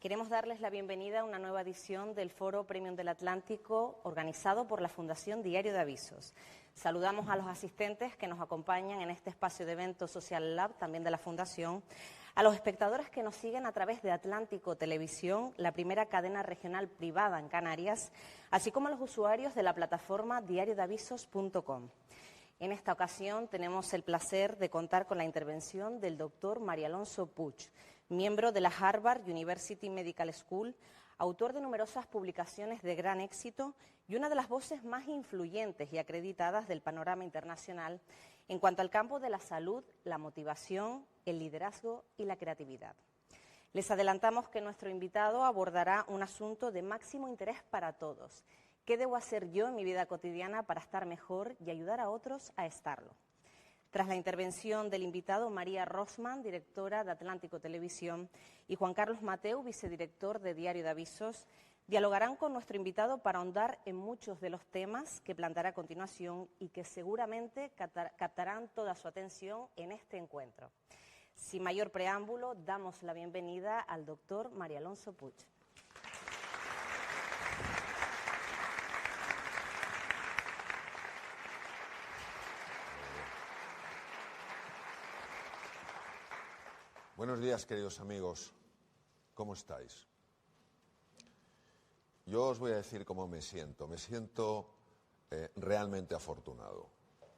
Queremos darles la bienvenida a una nueva edición del Foro Premium del Atlántico, organizado por la Fundación Diario de Avisos. Saludamos a los asistentes que nos acompañan en este espacio de evento Social Lab, también de la Fundación, a los espectadores que nos siguen a través de Atlántico Televisión, la primera cadena regional privada en Canarias, así como a los usuarios de la plataforma diariodeavisos.com. En esta ocasión tenemos el placer de contar con la intervención del doctor María Alonso Puig, miembro de la Harvard University Medical School, autor de numerosas publicaciones de gran éxito y una de las voces más influyentes y acreditadas del panorama internacional en cuanto al campo de la salud, la motivación, el liderazgo y la creatividad. Les adelantamos que nuestro invitado abordará un asunto de máximo interés para todos. ¿Qué debo hacer yo en mi vida cotidiana para estar mejor y ayudar a otros a estarlo? Tras la intervención del invitado, María Rosman, directora de Atlántico Televisión, y Juan Carlos Mateu, vicedirector de Diario de Avisos, dialogarán con nuestro invitado para ahondar en muchos de los temas que planteará a continuación y que seguramente captarán toda su atención en este encuentro. Sin mayor preámbulo, damos la bienvenida al doctor María Alonso Puig. Buenos días, queridos amigos. ¿Cómo estáis? Yo os voy a decir cómo me siento. Me siento realmente afortunado.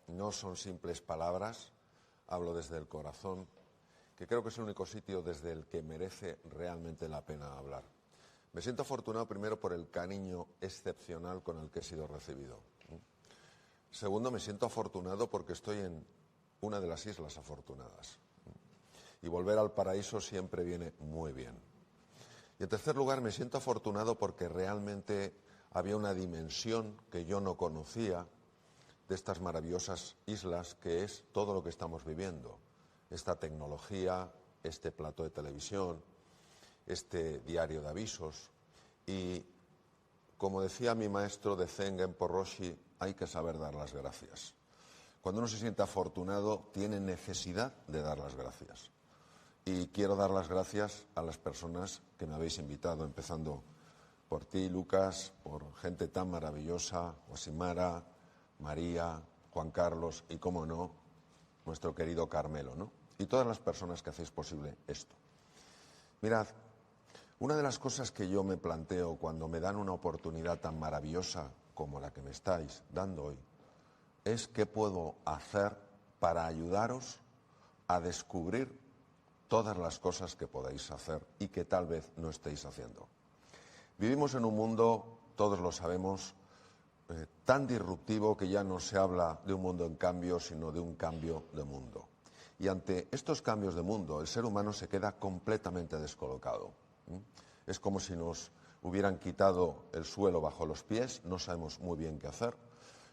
No son simples palabras, hablo desde el corazón, que creo que es el único sitio desde el que merece realmente la pena hablar. Me siento afortunado primero por el cariño excepcional con el que he sido recibido. Segundo, me siento afortunado porque estoy en una de las islas afortunadas. Y volver al paraíso siempre viene muy bien. Y en tercer lugar, me siento afortunado porque realmente había una dimensión que yo no conocía de estas maravillosas islas, que es todo lo que estamos viviendo. Esta tecnología, este plató de televisión, este diario de avisos. Y como decía mi maestro de Zen Genpo Roshi, hay que saber dar las gracias. Cuando uno se siente afortunado, tiene necesidad de dar las gracias. Y quiero dar las gracias a las personas que me habéis invitado, empezando por ti, Lucas, por gente tan maravillosa, Guasimara, María, Juan Carlos y, cómo no, nuestro querido Carmelo, ¿no? Y todas las personas que hacéis posible esto. Mirad, una de las cosas que yo me planteo cuando me dan una oportunidad tan maravillosa como la que me estáis dando hoy es qué puedo hacer para ayudaros a descubrir todas las cosas que podéis hacer y que tal vez no estéis haciendo. Vivimos en un mundo, todos lo sabemos, tan disruptivo que ya no se habla de un mundo en cambio, sino de un cambio de mundo. Y ante estos cambios de mundo, el ser humano se queda completamente descolocado. Es como si nos hubieran quitado el suelo bajo los pies, no sabemos muy bien qué hacer.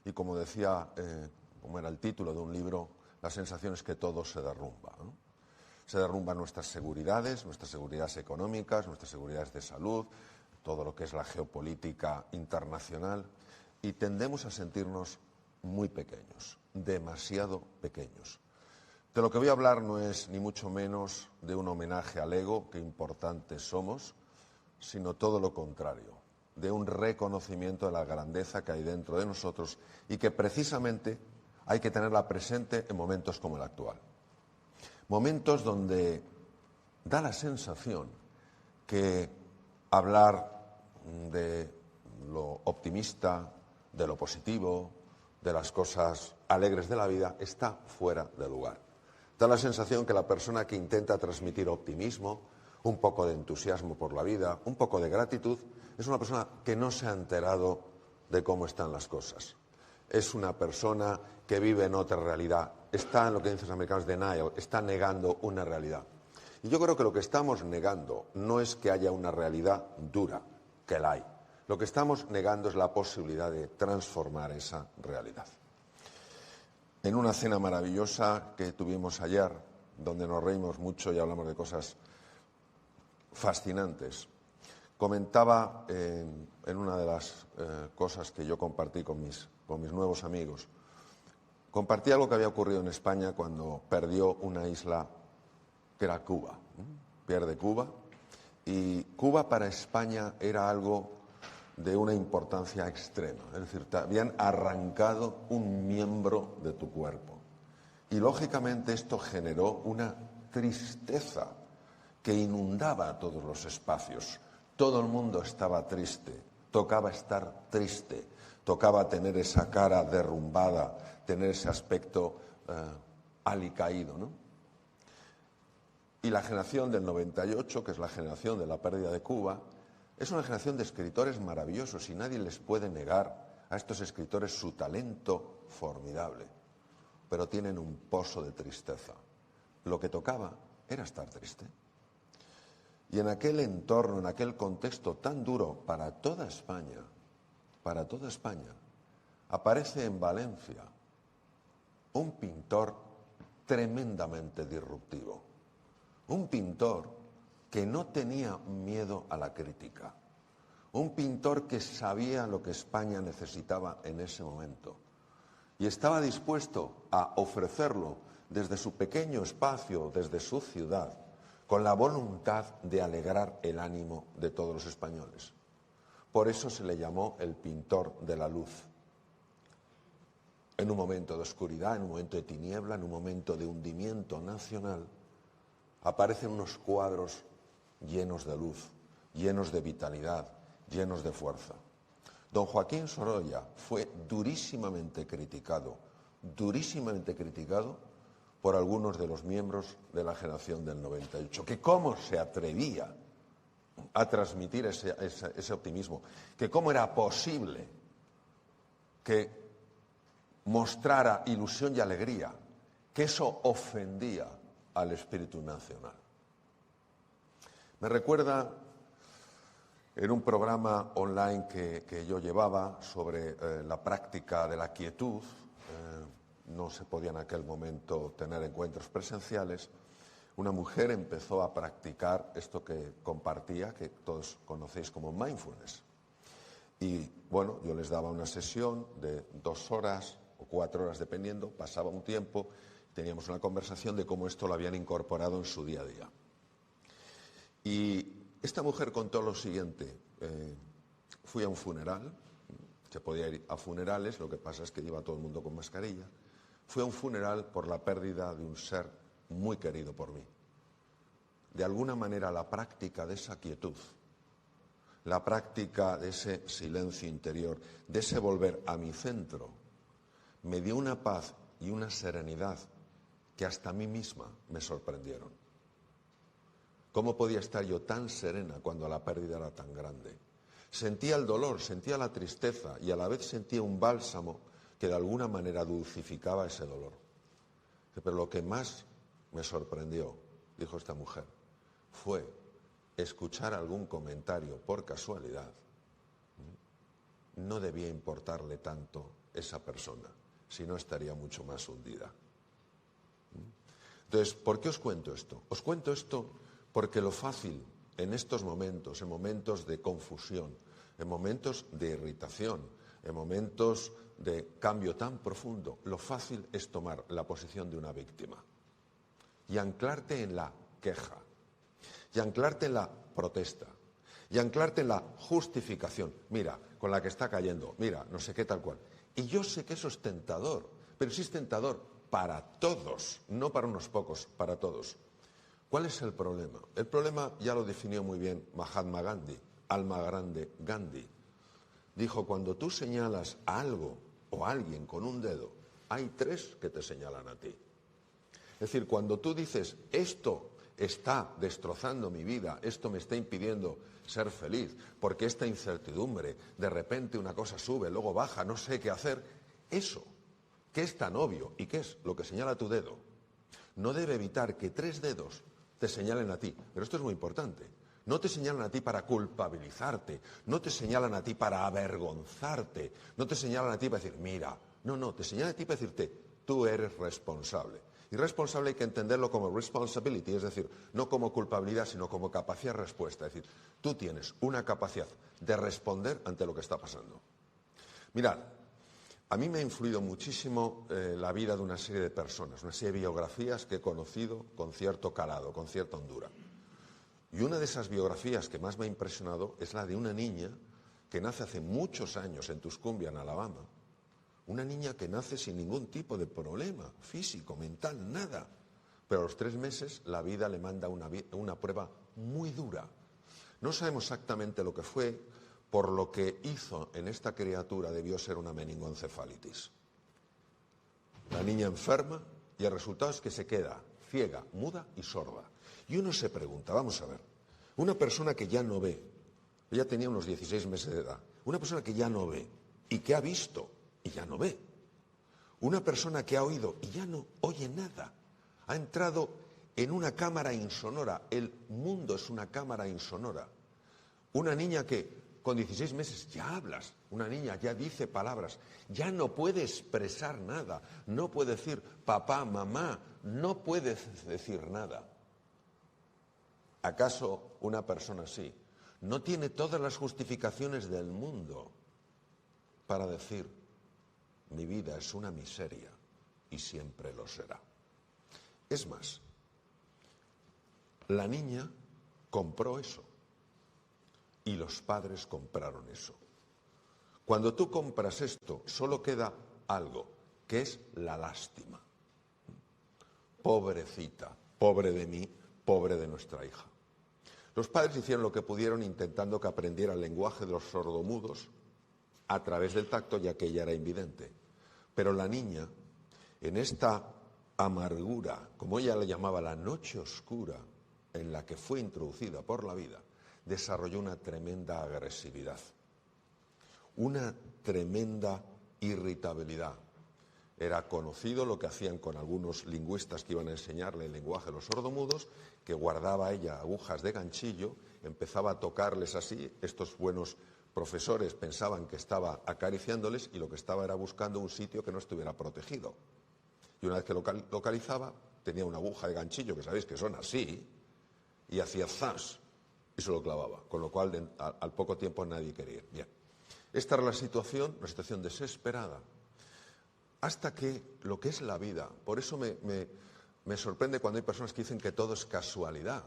Y como decía, como era el título de un libro, la sensación es que todo se derrumba, ¿no? Se derrumban nuestras seguridades económicas, nuestras seguridades de salud, todo lo que es la geopolítica internacional, y tendemos a sentirnos muy pequeños, demasiado pequeños. De lo que voy a hablar no es ni mucho menos de un homenaje al ego, que importantes somos, sino todo lo contrario, de un reconocimiento de la grandeza que hay dentro de nosotros y que precisamente hay que tenerla presente en momentos como el actual. Momentos donde da la sensación que hablar de lo optimista, de lo positivo, de las cosas alegres de la vida, está fuera de lugar. Da la sensación que la persona que intenta transmitir optimismo, un poco de entusiasmo por la vida, un poco de gratitud, es una persona que no se ha enterado de cómo están las cosas. Es una persona que vive en otra realidad, está en lo que dicen los americanos denial, está negando una realidad. Y yo creo que lo que estamos negando no es que haya una realidad dura, que la hay. Lo que estamos negando es la posibilidad de transformar esa realidad. En una cena maravillosa que tuvimos ayer, donde nos reímos mucho y hablamos de cosas fascinantes, comentaba en una de las cosas que yo compartí con mis nuevos amigos, compartí algo que había ocurrido en España cuando perdió una isla que era Cuba. Pierde Cuba Y Cuba para España era algo de una importancia extrema. Es decir, te habían arrancado un miembro de tu cuerpo. Y lógicamente esto generó una tristeza que inundaba a todos los espacios. Todo el mundo estaba triste, tocaba estar triste, tocaba tener esa cara derrumbada, tener ese aspecto alicaído, ¿no? Y la generación del 98, que es la generación de la pérdida de Cuba, es una generación de escritores maravillosos y nadie les puede negar a estos escritores su talento formidable, pero tienen un pozo de tristeza. Lo que tocaba era estar triste. Y en aquel entorno, en aquel contexto tan duro para toda España, aparece en Valencia un pintor tremendamente disruptivo. Un pintor que no tenía miedo a la crítica. Un pintor que sabía lo que España necesitaba en ese momento. Y estaba dispuesto a ofrecerlo desde su pequeño espacio, desde su ciudad, con la voluntad de alegrar el ánimo de todos los españoles. Por eso se le llamó el pintor de la luz. En un momento de oscuridad, en un momento de tiniebla, en un momento de hundimiento nacional, aparecen unos cuadros llenos de luz, llenos de vitalidad, llenos de fuerza. Don Joaquín Sorolla fue durísimamente criticado por algunos de los miembros de la generación del 98, que cómo se atrevía a transmitir ese optimismo, que cómo era posible que mostrara ilusión y alegría, que eso ofendía al espíritu nacional. Me recuerda en un programa online que yo llevaba sobre la práctica de la quietud, no se podía en aquel momento tener encuentros presenciales, una mujer empezó a practicar esto que compartía, que todos conocéis como mindfulness. Y bueno, yo les daba una sesión de 2 horas o 4 horas dependiendo, pasaba un tiempo, teníamos una conversación de cómo esto lo habían incorporado en su día a día. Y esta mujer contó lo siguiente: fui a un funeral, se podía ir a funerales, lo que pasa es que iba todo el mundo con mascarilla. Fui a un funeral por la pérdida de un ser muy querido por mí. De alguna manera la práctica de esa quietud, la práctica de ese silencio interior, de ese volver a mi centro, me dio una paz y una serenidad que hasta a mí misma me sorprendieron. ¿Cómo podía estar yo tan serena cuando la pérdida era tan grande? Sentía el dolor, sentía la tristeza y a la vez sentía un bálsamo que de alguna manera dulcificaba ese dolor. Pero lo que más me sorprendió, dijo esta mujer, fue escuchar algún comentario por casualidad. No debía importarle tanto esa persona, si no estaría mucho más hundida. Entonces, ¿por qué os cuento esto? Os cuento esto porque lo fácil en estos momentos, en momentos de confusión, en momentos de irritación, en momentos de cambio tan profundo, lo fácil es tomar la posición de una víctima y anclarte en la queja, y anclarte en la protesta, y anclarte en la justificación. Mira, con la que está cayendo, mira, no sé qué tal cual. Y yo sé que eso es tentador, pero sí es tentador para todos, no para unos pocos, para todos. ¿Cuál es el problema? El problema ya lo definió muy bien Mahatma Gandhi, alma grande Gandhi. Dijo, cuando tú señalas a algo o a alguien con un dedo, hay 3 que te señalan a ti. Es decir, cuando tú dices, esto está destrozando mi vida, esto me está impidiendo ser feliz, porque esta incertidumbre, de repente una cosa sube, luego baja, no sé qué hacer, eso, que es tan obvio y que es lo que señala tu dedo, no debe evitar que 3 dedos te señalen a ti. Pero esto es muy importante. No te señalan a ti para culpabilizarte, no te señalan a ti para avergonzarte, no te señalan a ti para decir, mira, no, te señalan a ti para decirte, tú eres responsable. Y responsable hay que entenderlo como responsibility, es decir, no como culpabilidad, sino como capacidad de respuesta. Es decir, tú tienes una capacidad de responder ante lo que está pasando. Mirad, a mí me ha influido muchísimo la vida de una serie de personas, una serie de biografías que he conocido con cierto calado, con cierta hondura. Y una de esas biografías que más me ha impresionado es la de una niña que nace hace muchos años en Tuscumbia, en Alabama. Una niña que nace sin ningún tipo de problema físico, mental, nada. Pero a los 3 meses la vida le manda una prueba muy dura. No sabemos exactamente lo que fue, por lo que hizo en esta criatura debió ser una meningoencefalitis. La niña enferma y el resultado es que se queda ciega, muda y sorda. Y uno se pregunta, vamos a ver, una persona que ya no ve, ella tenía unos 16 meses de edad, una persona que ya no ve y que ha visto y ya no ve, una persona que ha oído y ya no oye nada, ha entrado en una cámara insonora, el mundo es una cámara insonora. Una niña que con 16 meses ya hablas, una niña ya dice palabras, ya no puede expresar nada, no puede decir papá, mamá, no puede decir nada. ¿Acaso una persona así no tiene todas las justificaciones del mundo para decir mi vida es una miseria y siempre lo será? Es más, la niña compró eso y los padres compraron eso. Cuando tú compras esto, solo queda algo, que es la lástima. Pobrecita, pobre de mí, pobre de nuestra hija. Los padres hicieron lo que pudieron intentando que aprendiera el lenguaje de los sordomudos a través del tacto, ya que ella era invidente. Pero la niña, en esta amargura, como ella le llamaba la noche oscura, en la que fue introducida por la vida, desarrolló una tremenda agresividad, una tremenda irritabilidad. Era conocido lo que hacían con algunos lingüistas que iban a enseñarle el lenguaje de los sordomudos, que guardaba ella agujas de ganchillo, empezaba a tocarles así, estos buenos profesores pensaban que estaba acariciándoles y lo que estaba era buscando un sitio que no estuviera protegido. Y una vez que localizaba, tenía una aguja de ganchillo, que sabéis que son así, y hacía zas, y se lo clavaba, con lo cual al poco tiempo nadie quería ir. Bien, esta era la situación, una situación desesperada, hasta que lo que es la vida, por eso me sorprende cuando hay personas que dicen que todo es casualidad.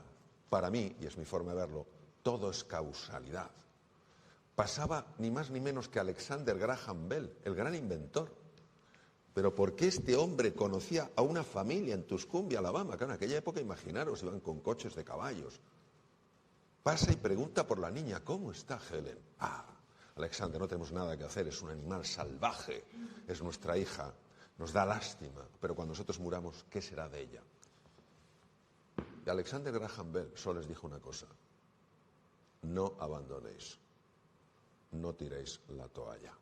Para mí, y es mi forma de verlo, todo es causalidad. Pasaba ni más ni menos que Alexander Graham Bell, el gran inventor. Pero ¿por qué este hombre conocía a una familia en Tuscumbia, Alabama? Que en aquella época, imaginaros, iban con coches de caballos. Pasa y pregunta por la niña, ¿cómo está Helen? Alexander, no tenemos nada que hacer, es un animal salvaje, es nuestra hija, nos da lástima, pero cuando nosotros muramos, ¿qué será de ella? Y Alexander Graham Bell solo les dijo una cosa: no abandonéis, no tiréis la toalla,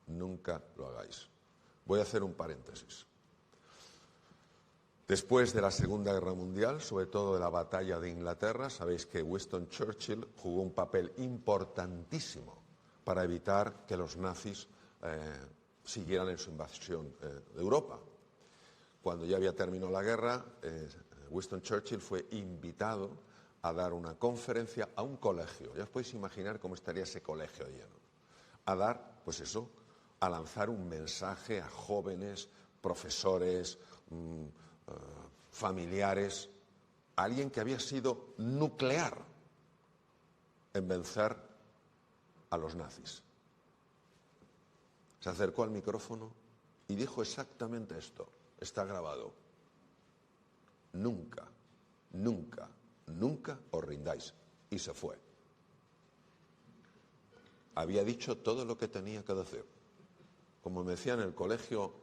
nunca lo hagáis. Voy a hacer un paréntesis. Después de la Segunda Guerra Mundial, sobre todo de la batalla de Inglaterra, sabéis que Winston Churchill jugó un papel importantísimo para evitar que los nazis siguieran en su invasión de Europa. Cuando ya había terminado la guerra, Winston Churchill fue invitado a dar una conferencia a un colegio. Ya os podéis imaginar cómo estaría ese colegio lleno. A dar, pues eso, a lanzar un mensaje a jóvenes, profesores, familiares, a alguien que había sido nuclear en vencer a los nazis. Se acercó al micrófono y dijo exactamente esto, está grabado: nunca, nunca, nunca os rindáis. Y se fue. Había dicho todo lo que tenía que decir. Como me decía en el colegio,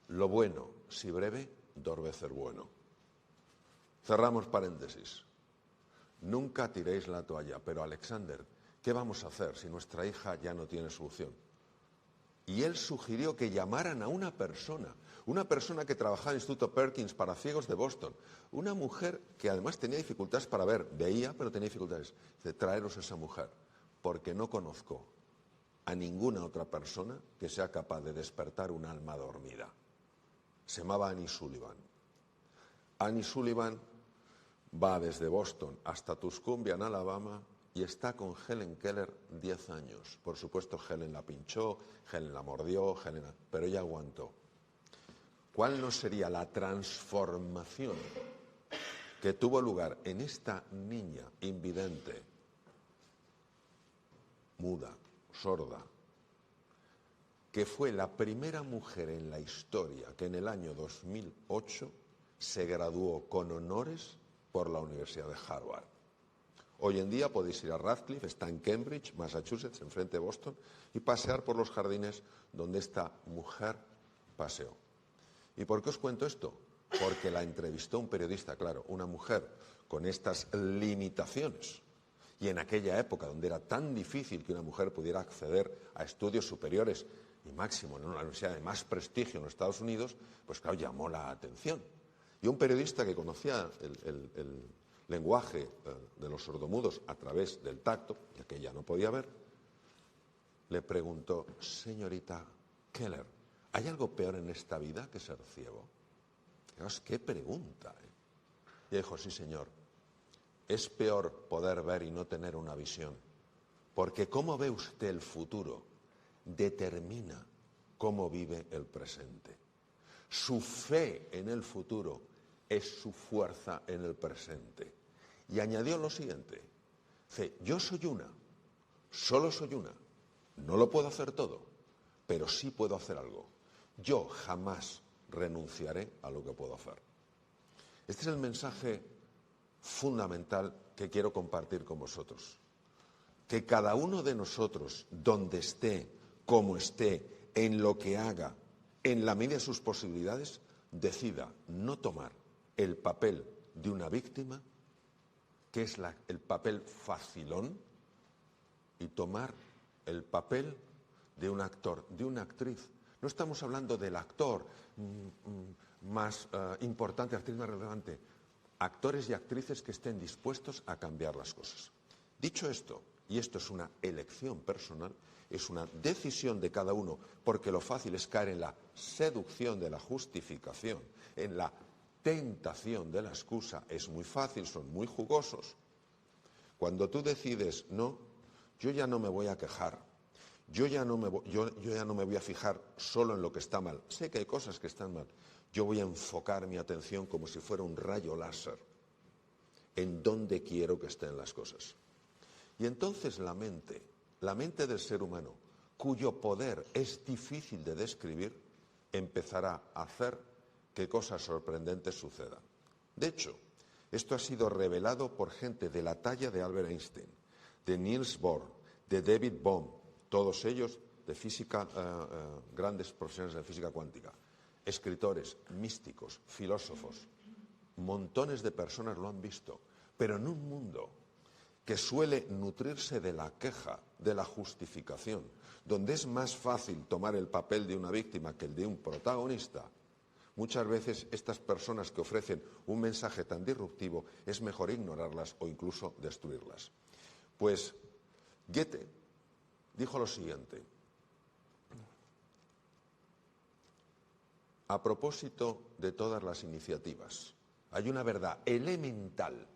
lo bueno, si breve, 2 veces bueno. Cerramos paréntesis. Nunca tiréis la toalla, pero Alexander, ¿qué vamos a hacer si nuestra hija ya no tiene solución? Y él sugirió que llamaran a una persona que trabajaba en el Instituto Perkins para ciegos de Boston, una mujer que además tenía dificultades para ver, veía, pero tenía dificultades. Dice, traeros a esa mujer, porque no conozco a ninguna otra persona que sea capaz de despertar un alma dormida. Se llamaba Annie Sullivan. Annie Sullivan va desde Boston hasta Tuscumbia, en Alabama, y está con Helen Keller 10 años. Por supuesto, Helen la pinchó, Helen la mordió, pero ella aguantó. ¿Cuál no sería la transformación que tuvo lugar en esta niña invidente, muda, sorda, que fue la primera mujer en la historia que en el año 2008 se graduó con honores por la Universidad de Harvard. Hoy en día podéis ir a Radcliffe, está en Cambridge, Massachusetts, enfrente de Boston, y pasear por los jardines donde esta mujer paseó. ¿Y por qué os cuento esto? Porque la entrevistó un periodista, claro, una mujer con estas limitaciones. Y en aquella época, donde era tan difícil que una mujer pudiera acceder a estudios superiores, y máximo en una universidad de más prestigio en los Estados Unidos, pues claro, llamó la atención. Y un periodista que conocía el lenguaje de los sordomudos a través del tacto, ya que ella no podía ver, le preguntó: señorita Keller, ¿hay algo peor en esta vida que ser ciego? Fijaos qué pregunta, ¿eh? Y dijo: sí, señor, es peor poder ver y no tener una visión, porque cómo ve usted el futuro determina cómo vive el presente. Su fe en el futuro es su fuerza en el presente. Y añadió lo siguiente: dice, yo soy una, solo soy una, no lo puedo hacer todo, pero sí puedo hacer algo. Yo jamás renunciaré a lo que puedo hacer. Este es el mensaje fundamental que quiero compartir con vosotros. Que cada uno de nosotros, donde esté, como esté, en lo que haga, en la medida de sus posibilidades, decida no tomar el papel de una víctima, que es el papel facilón, y tomar el papel de un actor, de una actriz. No estamos hablando del actor más importante, actriz más relevante. Actores y actrices que estén dispuestos a cambiar las cosas. Dicho esto, y esto es una elección personal, es una decisión de cada uno, porque lo fácil es caer en la seducción de la justificación, en la tentación de la excusa. Es muy fácil, son muy jugosos. Cuando tú decides, no, yo ya no me voy a quejar, yo ya no me voy a fijar solo en lo que está mal, sé que hay cosas que están mal, yo voy a enfocar mi atención como si fuera un rayo láser en dónde quiero que estén las cosas. Y entonces la mente del ser humano, cuyo poder es difícil de describir, empezará a hacer que cosas sorprendentes sucedan. De hecho, esto ha sido revelado por gente de la talla de Albert Einstein, de Niels Bohr, de David Bohm, todos ellos de física, grandes profesionales de física cuántica, escritores, místicos, filósofos, montones de personas lo han visto, pero en un mundo que suele nutrirse de la queja, de la justificación, donde es más fácil tomar el papel de una víctima que el de un protagonista, muchas veces estas personas que ofrecen un mensaje tan disruptivo es mejor ignorarlas o incluso destruirlas. Pues Goethe dijo lo siguiente: a propósito de todas las iniciativas, hay una verdad elemental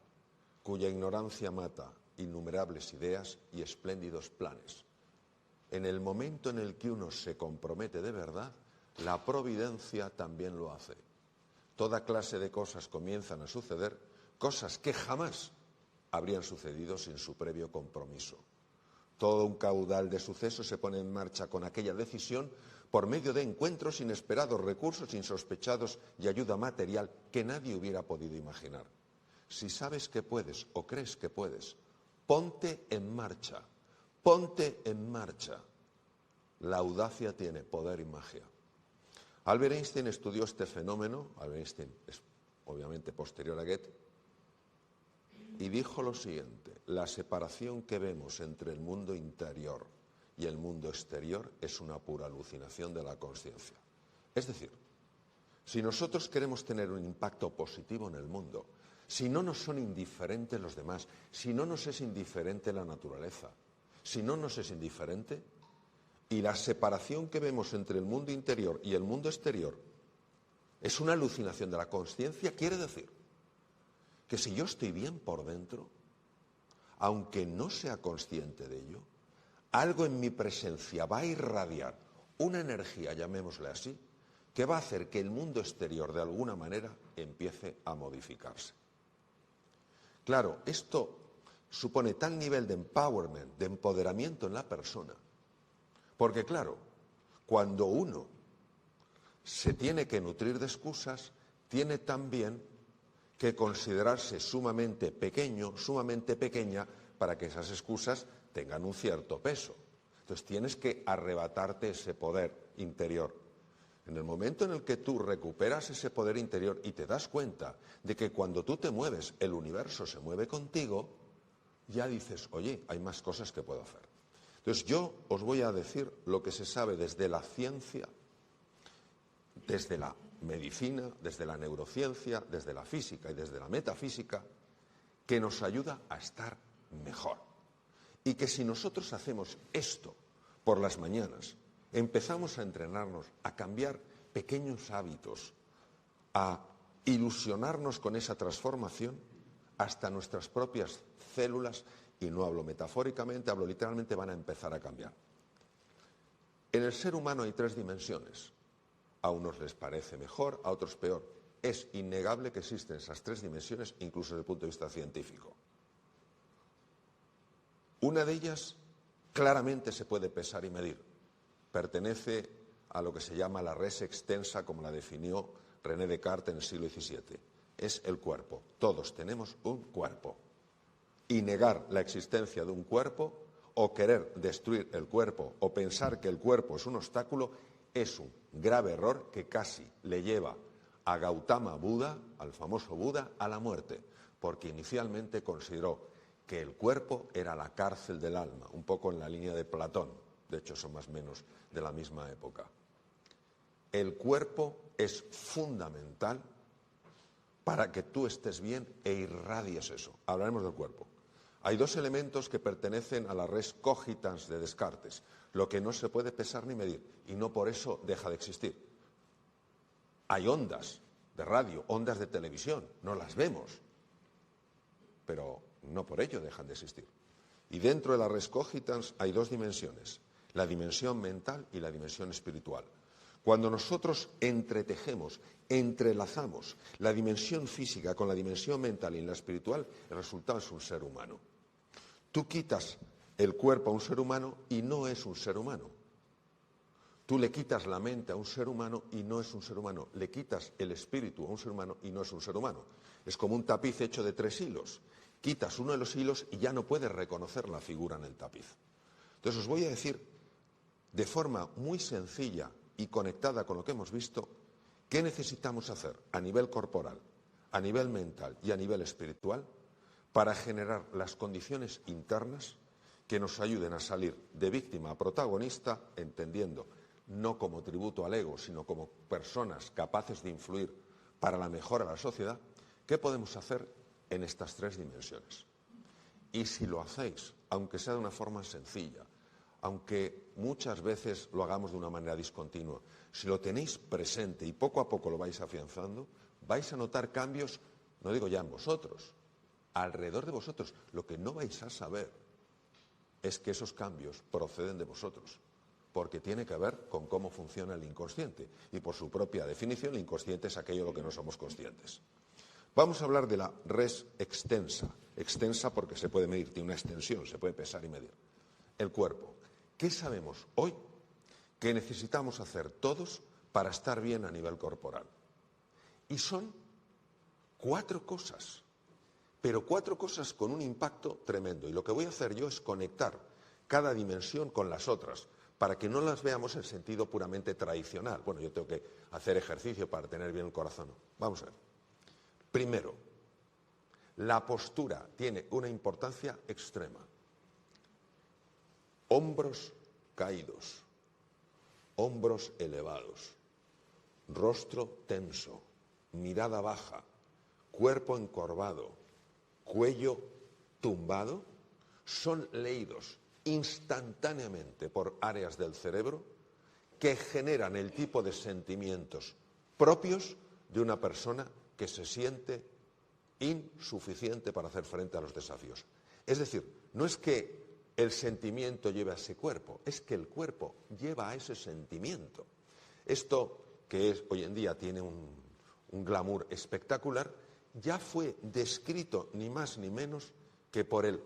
cuya ignorancia mata innumerables ideas y espléndidos planes. En el momento en el que uno se compromete de verdad, la providencia también lo hace. Toda clase de cosas comienzan a suceder, cosas que jamás habrían sucedido sin su previo compromiso. Todo un caudal de sucesos se pone en marcha con aquella decisión por medio de encuentros inesperados, recursos insospechados y ayuda material que nadie hubiera podido imaginar. Si sabes que puedes o crees que puedes, ponte en marcha, ponte en marcha. La audacia tiene poder y magia. Albert Einstein estudió este fenómeno, Albert Einstein es obviamente posterior a Goethe, y dijo lo siguiente: la separación que vemos entre el mundo interior y el mundo exterior es una pura alucinación de la consciencia. Es decir, si nosotros queremos tener un impacto positivo en el mundo, si no nos son indiferentes los demás, si no nos es indiferente la naturaleza, si no nos es indiferente, y la separación que vemos entre el mundo interior y el mundo exterior es una alucinación de la consciencia, quiere decir que si yo estoy bien por dentro, aunque no sea consciente de ello, algo en mi presencia va a irradiar una energía, llamémosle así, que va a hacer que el mundo exterior de alguna manera empiece a modificarse. Claro, esto supone tal nivel de empowerment, de empoderamiento en la persona, porque claro, cuando uno se tiene que nutrir de excusas, tiene también que considerarse sumamente pequeño, sumamente pequeña, para que esas excusas tengan un cierto peso. Entonces tienes que arrebatarte ese poder interior. En el momento en el que tú recuperas ese poder interior y te das cuenta de que cuando tú te mueves, el universo se mueve contigo, ya dices, oye, hay más cosas que puedo hacer. Entonces yo os voy a decir lo que se sabe desde la ciencia, desde la medicina, desde la neurociencia, desde la física y desde la metafísica, que nos ayuda a estar mejor. Y que si nosotros hacemos esto por las mañanas, empezamos a entrenarnos, a cambiar pequeños hábitos, a ilusionarnos con esa transformación, hasta nuestras propias células, y no hablo metafóricamente, hablo literalmente, van a empezar a cambiar. En el ser humano hay 3 dimensiones. A unos les parece mejor, a otros peor. Es innegable que existen esas 3 dimensiones, incluso desde el punto de vista científico. Una de ellas claramente se puede pesar y medir. Pertenece a lo que se llama la res extensa, como la definió René Descartes en el siglo XVII. Es el cuerpo. Todos tenemos un cuerpo. Y negar la existencia de un cuerpo, o querer destruir el cuerpo, o pensar que el cuerpo es un obstáculo, es un grave error que casi le lleva a Gautama Buda, al famoso Buda, a la muerte, porque inicialmente consideró que el cuerpo era la cárcel del alma, un poco en la línea de Platón, de hecho son más o menos de la misma época. El cuerpo es fundamental para que tú estés bien e irradies eso. Hablaremos del cuerpo. Hay 2 elementos que pertenecen a la res cogitans de Descartes, lo que no se puede pesar ni medir, y no por eso deja de existir. Hay ondas de radio, ondas de televisión, no las vemos, pero no por ello dejan de existir. Y dentro de la res cogitans hay 2 dimensiones, la dimensión mental y la dimensión espiritual. Cuando nosotros entretejemos, entrelazamos la dimensión física con la dimensión mental y la espiritual, el resultado es un ser humano. Tú quitas el cuerpo a un ser humano y no es un ser humano. Tú le quitas la mente a un ser humano y no es un ser humano. Le quitas el espíritu a un ser humano y no es un ser humano. Es como un tapiz hecho de 3 hilos. Quitas uno de los hilos y ya no puedes reconocer la figura en el tapiz. Entonces os voy a decir de forma muy sencilla y conectada con lo que hemos visto, qué necesitamos hacer a nivel corporal, a nivel mental y a nivel espiritual para generar las condiciones internas que nos ayuden a salir de víctima a protagonista, entendiendo no como tributo al ego, sino como personas capaces de influir para la mejora de la sociedad. ¿Qué podemos hacer en estas 3 dimensiones? Y si lo hacéis, aunque sea de una forma sencilla, aunque muchas veces lo hagamos de una manera discontinua, si lo tenéis presente y poco a poco lo vais afianzando, vais a notar cambios, no digo ya en vosotros, alrededor de vosotros. Lo que no vais a saber es que esos cambios proceden de vosotros, porque tiene que ver con cómo funciona el inconsciente. Y por su propia definición, el inconsciente es aquello de lo que no somos conscientes. Vamos a hablar de la res extensa. Extensa porque se puede medir, tiene una extensión, se puede pesar y medir. El cuerpo. ¿Qué sabemos hoy que necesitamos hacer todos para estar bien a nivel corporal? Y son 4 cosas. Pero 4 cosas con un impacto tremendo. Y lo que voy a hacer yo es conectar cada dimensión con las otras, para que no las veamos en sentido puramente tradicional. Bueno, yo tengo que hacer ejercicio para tener bien el corazón. Vamos a ver. Primero, la postura tiene una importancia extrema. Hombros caídos, hombros elevados, rostro tenso, mirada baja, cuerpo encorvado, cuello tumbado, son leídos instantáneamente por áreas del cerebro que generan el tipo de sentimientos propios de una persona que se siente insuficiente para hacer frente a los desafíos. Es decir, no es que el sentimiento lleve a ese cuerpo, es que el cuerpo lleva a ese sentimiento. Esto que hoy en día tiene un glamour espectacular, ya fue descrito ni más ni menos que por el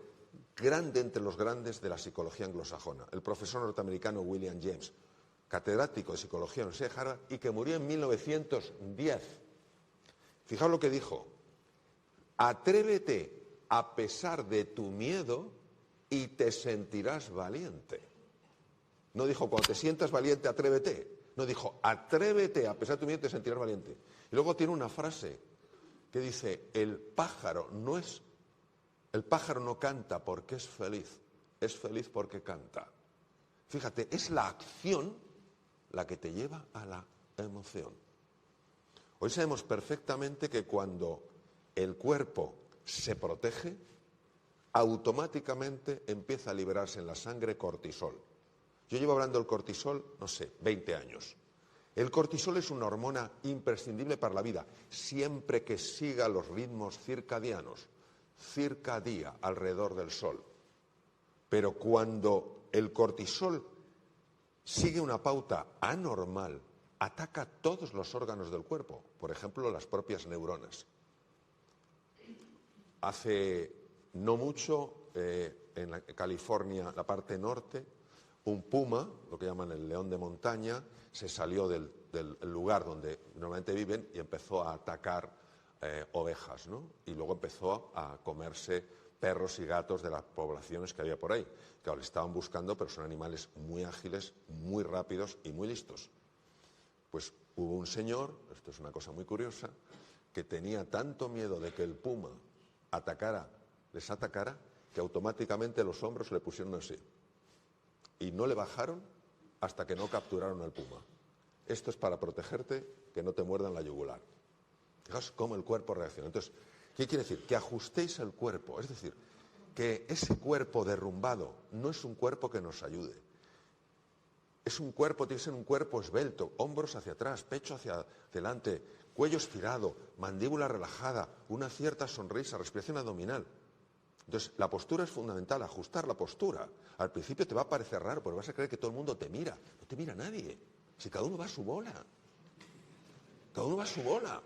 grande entre los grandes de la psicología anglosajona, el profesor norteamericano William James, catedrático de psicología en la Universidad de Harvard y que murió en 1910. Fijaos lo que dijo: atrévete a pesar de tu miedo y te sentirás valiente. No dijo cuando te sientas valiente, atrévete. No, dijo atrévete a pesar de tu miedo y te sentirás valiente. Y luego tiene una frase que dice: el pájaro no canta porque es feliz porque canta. Fíjate, es la acción la que te lleva a la emoción. Hoy sabemos perfectamente que cuando el cuerpo se protege, automáticamente empieza a liberarse en la sangre cortisol. Yo llevo hablando del cortisol, no sé, 20 años. El cortisol es una hormona imprescindible para la vida, siempre que siga los ritmos circadianos, circadía alrededor del sol. Pero cuando el cortisol sigue una pauta anormal, ataca todos los órganos del cuerpo, por ejemplo, las propias neuronas. Hace no mucho, en California, la parte norte, un puma, lo que llaman el león de montaña, se salió del lugar donde normalmente viven y empezó a atacar ovejas, ¿no? Y luego empezó a comerse perros y gatos de las poblaciones que había por ahí, que ahora estaban buscando, pero son animales muy ágiles, muy rápidos y muy listos. Pues hubo un señor, esto es una cosa muy curiosa, que tenía tanto miedo de que el puma les atacara, que automáticamente los hombros le pusieron así. Y no le bajaron hasta que no capturaron al puma. Esto es para protegerte, que no te muerdan la yugular. Fijaos cómo el cuerpo reacciona. Entonces, ¿qué quiere decir? Que ajustéis el cuerpo. Es decir, que ese cuerpo derrumbado no es un cuerpo que nos ayude. Es un cuerpo, tiene que ser un cuerpo esbelto, hombros hacia atrás, pecho hacia adelante, cuello estirado, mandíbula relajada, una cierta sonrisa, respiración abdominal. Entonces, la postura es fundamental, ajustar la postura. Al principio te va a parecer raro, porque vas a creer que todo el mundo te mira. No te mira nadie. Si cada uno va a su bola. Cada uno va a su bola.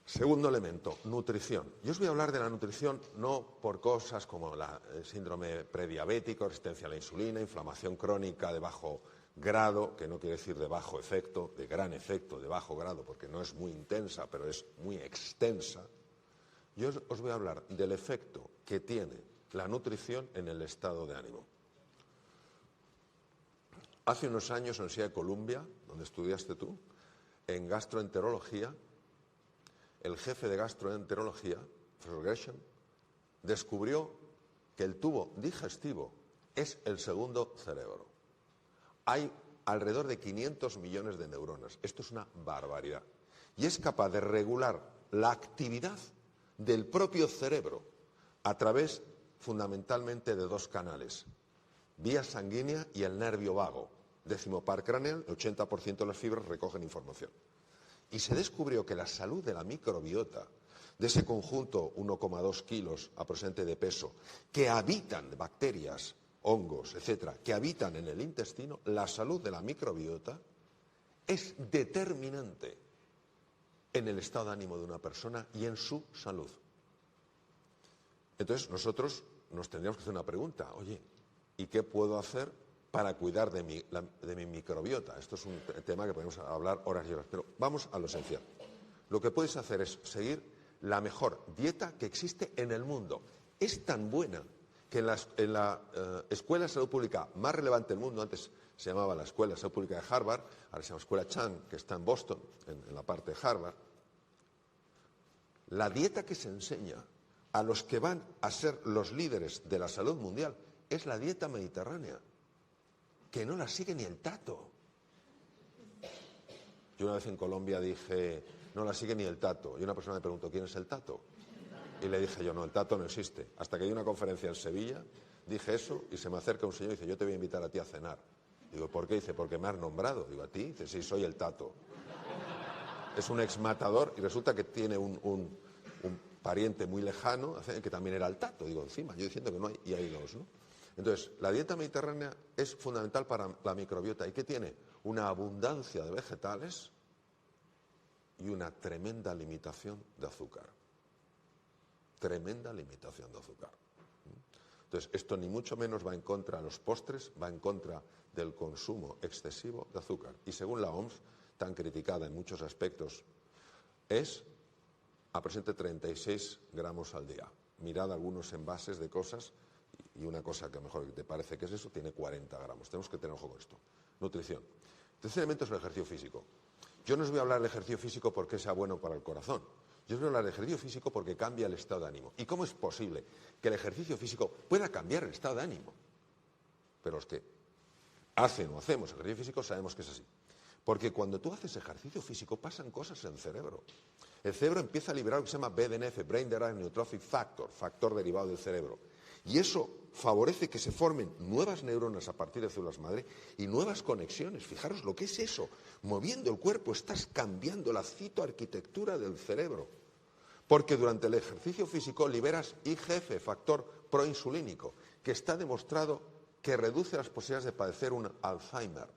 Segundo elemento, nutrición. Yo os voy a hablar de la nutrición no por cosas como el síndrome prediabético, resistencia a la insulina, inflamación crónica de bajo grado, que no quiere decir de bajo efecto, de gran efecto, de bajo grado, porque no es muy intensa, pero es muy extensa. Yo os voy a hablar del efecto que tiene la nutrición en el estado de ánimo. Hace unos años en la Universidad de Columbia, donde estudiaste tú, en gastroenterología, el jefe de gastroenterología, profesor Gresham, descubrió que el tubo digestivo es el segundo cerebro. Hay alrededor de 500 millones de neuronas. Esto es una barbaridad. Y es capaz de regular la actividad del propio cerebro a través fundamentalmente de dos canales: vía sanguínea y el nervio vago. Décimo par craneal, el 80% de las fibras recogen información. Y se descubrió que la salud de la microbiota, de ese conjunto 1,2 kilos aproximadamente de peso, que habitan bacterias, hongos, etcétera, que habitan en el intestino, la salud de la microbiota es determinante en el estado de ánimo de una persona y en su salud. Entonces nosotros nos tendríamos que hacer una pregunta: oye, ¿y qué puedo hacer para cuidar de mi microbiota? Esto es un tema que podemos hablar horas y horas, pero vamos a lo esencial. Lo que puedes hacer es seguir la mejor dieta que existe en el mundo. Es tan buena que en la Escuela de Salud Pública más relevante del mundo, antes se llamaba la Escuela de Salud Pública de Harvard, ahora se llama Escuela Chang, que está en Boston, en la parte de Harvard, la dieta que se enseña a los que van a ser los líderes de la salud mundial es la dieta mediterránea, que no la sigue ni el tato. Yo una vez en Colombia dije, no la sigue ni el tato, y una persona me preguntó, ¿quién es el tato? Y le dije yo, no, el tato no existe. Hasta que di una conferencia en Sevilla, dije eso, y se me acerca un señor y dice, yo te voy a invitar a ti a cenar. Digo, ¿por qué? Dice, porque me has nombrado. Digo, ¿a ti? Dice, sí, soy el tato. Es un exmatador y resulta que tiene un pariente muy lejano que también era el tato. Digo, encima, yo diciendo que no hay, y hay dos, ¿no? Entonces, la dieta mediterránea es fundamental para la microbiota. ¿Y qué tiene? Una abundancia de vegetales y una tremenda limitación de azúcar. Tremenda limitación de azúcar. Entonces, esto ni mucho menos va en contra de los postres, va en contra del consumo excesivo de azúcar. Y según la OMS, tan criticada en muchos aspectos, es aproximadamente 36 gramos al día. Mirad algunos envases de cosas y una cosa que a lo mejor te parece que es eso, tiene 40 gramos. Tenemos que tener ojo con esto. Nutrición. Tercer elemento es el ejercicio físico. Yo no os voy a hablar del ejercicio físico porque sea bueno para el corazón. Yo os voy a hablar del ejercicio físico porque cambia el estado de ánimo. ¿Y cómo es posible que el ejercicio físico pueda cambiar el estado de ánimo? Pero los que hacen o hacemos ejercicio físico sabemos que es así. Porque cuando tú haces ejercicio físico pasan cosas en el cerebro. El cerebro empieza a liberar lo que se llama BDNF, Brain Derived Neurotrophic Factor, factor derivado del cerebro. Y eso favorece que se formen nuevas neuronas a partir de células madre y nuevas conexiones. Fijaros lo que es eso. Moviendo el cuerpo estás cambiando la citoarquitectura del cerebro. Porque durante el ejercicio físico liberas IGF, factor proinsulínico, que está demostrado que reduce las posibilidades de padecer un Alzheimer.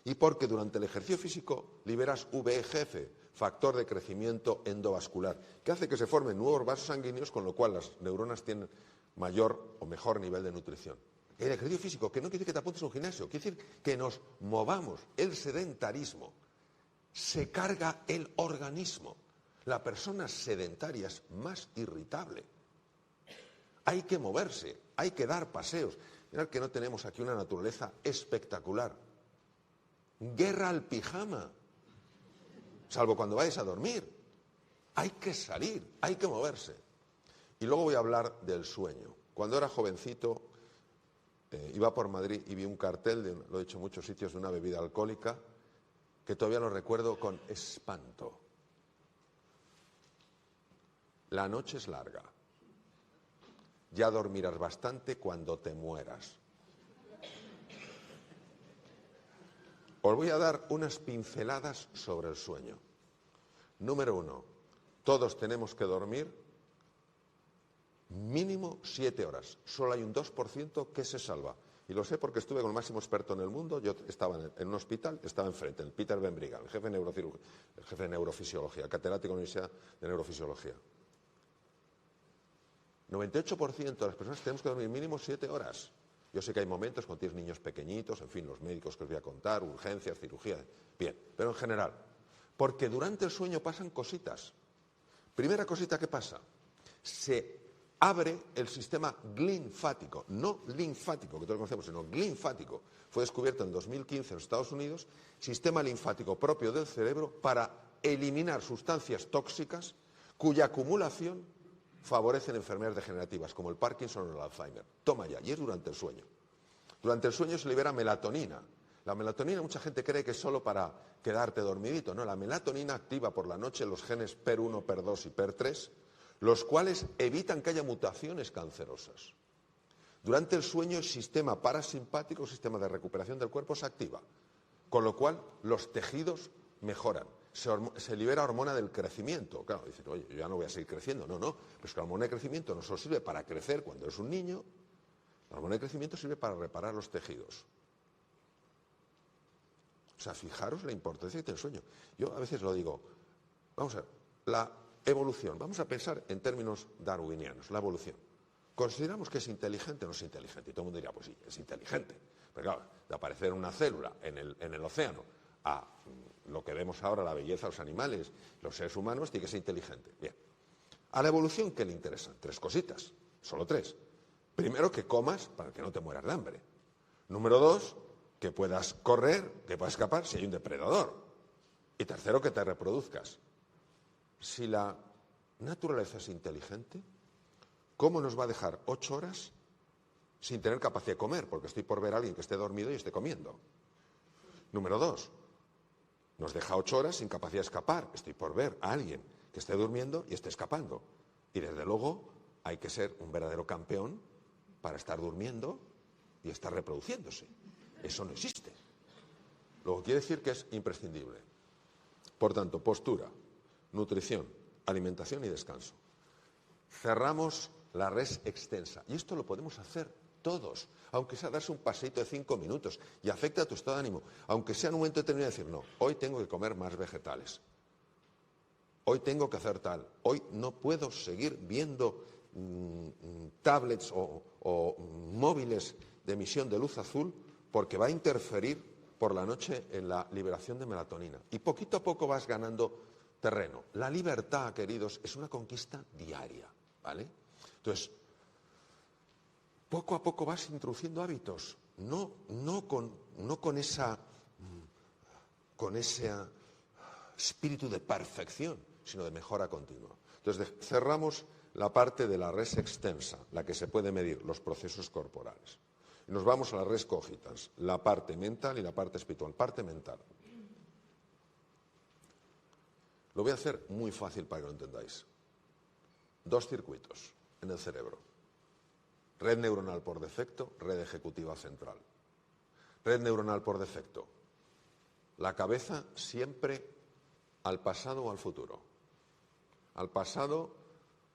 Y porque durante el ejercicio físico liberas VEGF, factor de crecimiento endovascular, que hace que se formen nuevos vasos sanguíneos, con lo cual las neuronas tienen mayor o mejor nivel de nutrición. El ejercicio físico, que no quiere decir que te apuntes a un gimnasio, quiere decir que nos movamos. El sedentarismo se carga el organismo. La persona sedentaria es más irritable. Hay que moverse, hay que dar paseos. Mirad que no tenemos aquí una naturaleza espectacular. Guerra al pijama, salvo cuando vayas a dormir. Hay que salir, hay que moverse. Y luego voy a hablar del sueño. Cuando era jovencito, iba por Madrid y vi un cartel, lo he dicho en muchos sitios, de una bebida alcohólica, que todavía lo recuerdo con espanto. La noche es larga. Ya dormirás bastante cuando te mueras. Os voy a dar unas pinceladas sobre el sueño. Número 1, todos tenemos que dormir mínimo 7 horas. Solo hay un 2% que se salva. Y lo sé porque estuve con el máximo experto en el mundo. Yo estaba en un hospital, estaba enfrente, el Peter Ben Brigham, el jefe de neurofisiología, catedrático en la Universidad de Neurofisiología. 98% de las personas tenemos que dormir mínimo 7 horas. Yo sé que hay momentos cuando tienes niños pequeñitos, en fin, los médicos que os voy a contar, urgencias, cirugía, bien, pero en general. Porque durante el sueño pasan cositas. Primera cosita que pasa, se abre el sistema linfático, no linfático, que todos conocemos, sino linfático. Fue descubierto en 2015 en los Estados Unidos, sistema linfático propio del cerebro para eliminar sustancias tóxicas cuya acumulación favorecen enfermedades degenerativas como el Parkinson o el Alzheimer. Toma ya, y es durante el sueño. Durante el sueño se libera melatonina. La melatonina mucha gente cree que es solo para quedarte dormidito. No, la melatonina activa por la noche los genes PER1, PER2 y PER3, los cuales evitan que haya mutaciones cancerosas. Durante el sueño el sistema parasimpático, el sistema de recuperación del cuerpo, se activa, con lo cual los tejidos mejoran. Se libera hormona del crecimiento. Claro, dicen, oye, yo ya no voy a seguir creciendo. No, no, pero es que la hormona de crecimiento no solo sirve para crecer cuando eres un niño, la hormona de crecimiento sirve para reparar los tejidos. O sea, fijaros la importancia que tiene el sueño. Yo a veces lo digo, vamos a ver, la evolución, vamos a pensar en términos darwinianos, la evolución. ¿Consideramos que es inteligente o no es inteligente? Y todo el mundo dirá, pues sí, es inteligente. Pero claro, de aparecer una célula en el océano a lo que vemos ahora, la belleza de los animales, los seres humanos, tiene que ser inteligente. Bien. A la evolución, ¿qué le interesan? 3 cositas, solo 3. Primero, que comas para que no te mueras de hambre. Número 2, que puedas correr, que puedas escapar si hay un depredador. Y tercero, que te reproduzcas. Si la naturaleza es inteligente, ¿cómo nos va a dejar 8 horas sin tener capacidad de comer? Porque estoy por ver a alguien que esté dormido y esté comiendo. Número 2, nos deja 8 horas sin capacidad de escapar. Estoy por ver a alguien que esté durmiendo y esté escapando. Y desde luego hay que ser un verdadero campeón para estar durmiendo y estar reproduciéndose. Eso no existe. Luego quiere decir que es imprescindible. Por tanto, postura, nutrición, alimentación y descanso. Cerramos la res extensa. Y esto lo podemos hacer todos, aunque sea darse un paseíto de 5 minutos y afecta a tu estado de ánimo, aunque sea en un momento determinado decir, no, hoy tengo que comer más vegetales. Hoy tengo que hacer tal. Hoy no puedo seguir viendo tablets o móviles de emisión de luz azul porque va a interferir por la noche en la liberación de melatonina. Y poquito a poco vas ganando terreno. La libertad, queridos, es una conquista diaria, ¿vale? Entonces, poco a poco vas introduciendo hábitos, no con ese espíritu de perfección, sino de mejora continua. Entonces, cerramos la parte de la res extensa, la que se puede medir, los procesos corporales. Y nos vamos a la res cogitans, la parte mental y la parte espiritual. Parte mental. Lo voy a hacer muy fácil para que lo entendáis. 2 circuitos en el cerebro. Red neuronal por defecto, red ejecutiva central. Red neuronal por defecto. La cabeza siempre al pasado o al futuro. Al pasado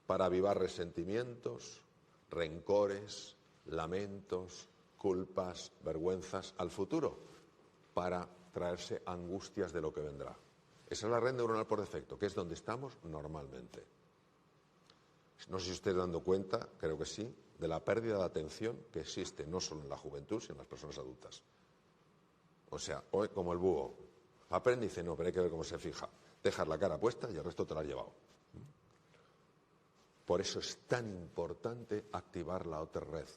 para avivar resentimientos, rencores, lamentos, culpas, vergüenzas. Al futuro para traerse angustias de lo que vendrá. Esa es la red neuronal por defecto, que es donde estamos normalmente. No sé si ustedes dando cuenta, creo que sí, de la pérdida de atención que existe no solo en la juventud, sino en las personas adultas. O sea, hoy como el búho, aprende y dice, no, pero hay que ver cómo se fija. Dejas la cara puesta y el resto te lo has llevado. Por eso es tan importante activar la otra red,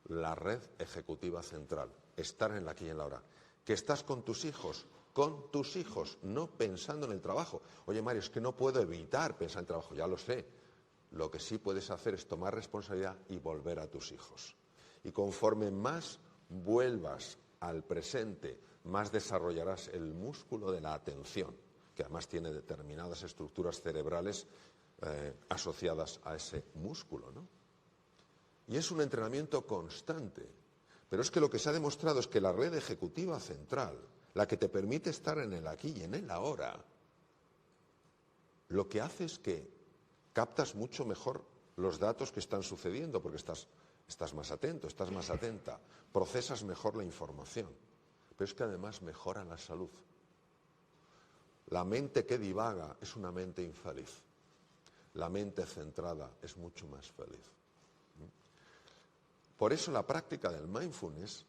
la red ejecutiva central, estar en el aquí y en la ahora. Que estás con tus hijos, no pensando en el trabajo. Oye, Mario, es que no puedo evitar pensar en el trabajo, ya lo sé. Lo que sí puedes hacer es tomar responsabilidad y volver a tus hijos. Y conforme más vuelvas al presente, más desarrollarás el músculo de la atención, que además tiene determinadas estructuras cerebrales asociadas a ese músculo, ¿no? Y es un entrenamiento constante. Pero es que lo que se ha demostrado es que la red ejecutiva central, la que te permite estar en el aquí y en el ahora, lo que hace es que captas mucho mejor los datos que están sucediendo porque estás más atento, estás más atenta, procesas mejor la información. Pero es que además mejora la salud. La mente que divaga es una mente infeliz. La mente centrada es mucho más feliz. Por eso la práctica del mindfulness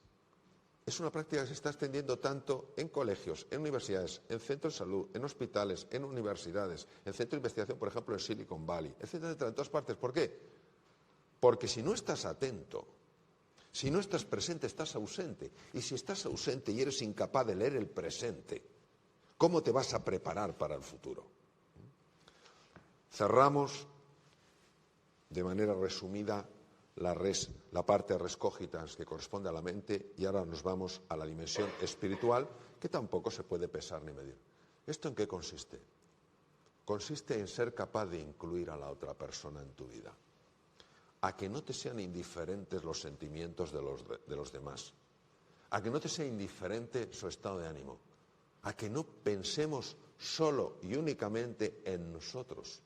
es una práctica que se está extendiendo tanto en colegios, en universidades, en centros de salud, en hospitales, en universidades, en centros de investigación, por ejemplo, en Silicon Valley, etcétera, etcétera, en todas partes. ¿Por qué? Porque si no estás atento, si no estás presente, estás ausente. Y si estás ausente y eres incapaz de leer el presente, ¿cómo te vas a preparar para el futuro? Cerramos de manera resumida la parte res cogitans que corresponde a la mente y ahora nos vamos a la dimensión espiritual que tampoco se puede pesar ni medir. ¿Esto en qué consiste? Consiste en ser capaz de incluir a la otra persona en tu vida, a que no te sean indiferentes los sentimientos de los demás, a que no te sea indiferente su estado de ánimo, a que no pensemos solo y únicamente en nosotros.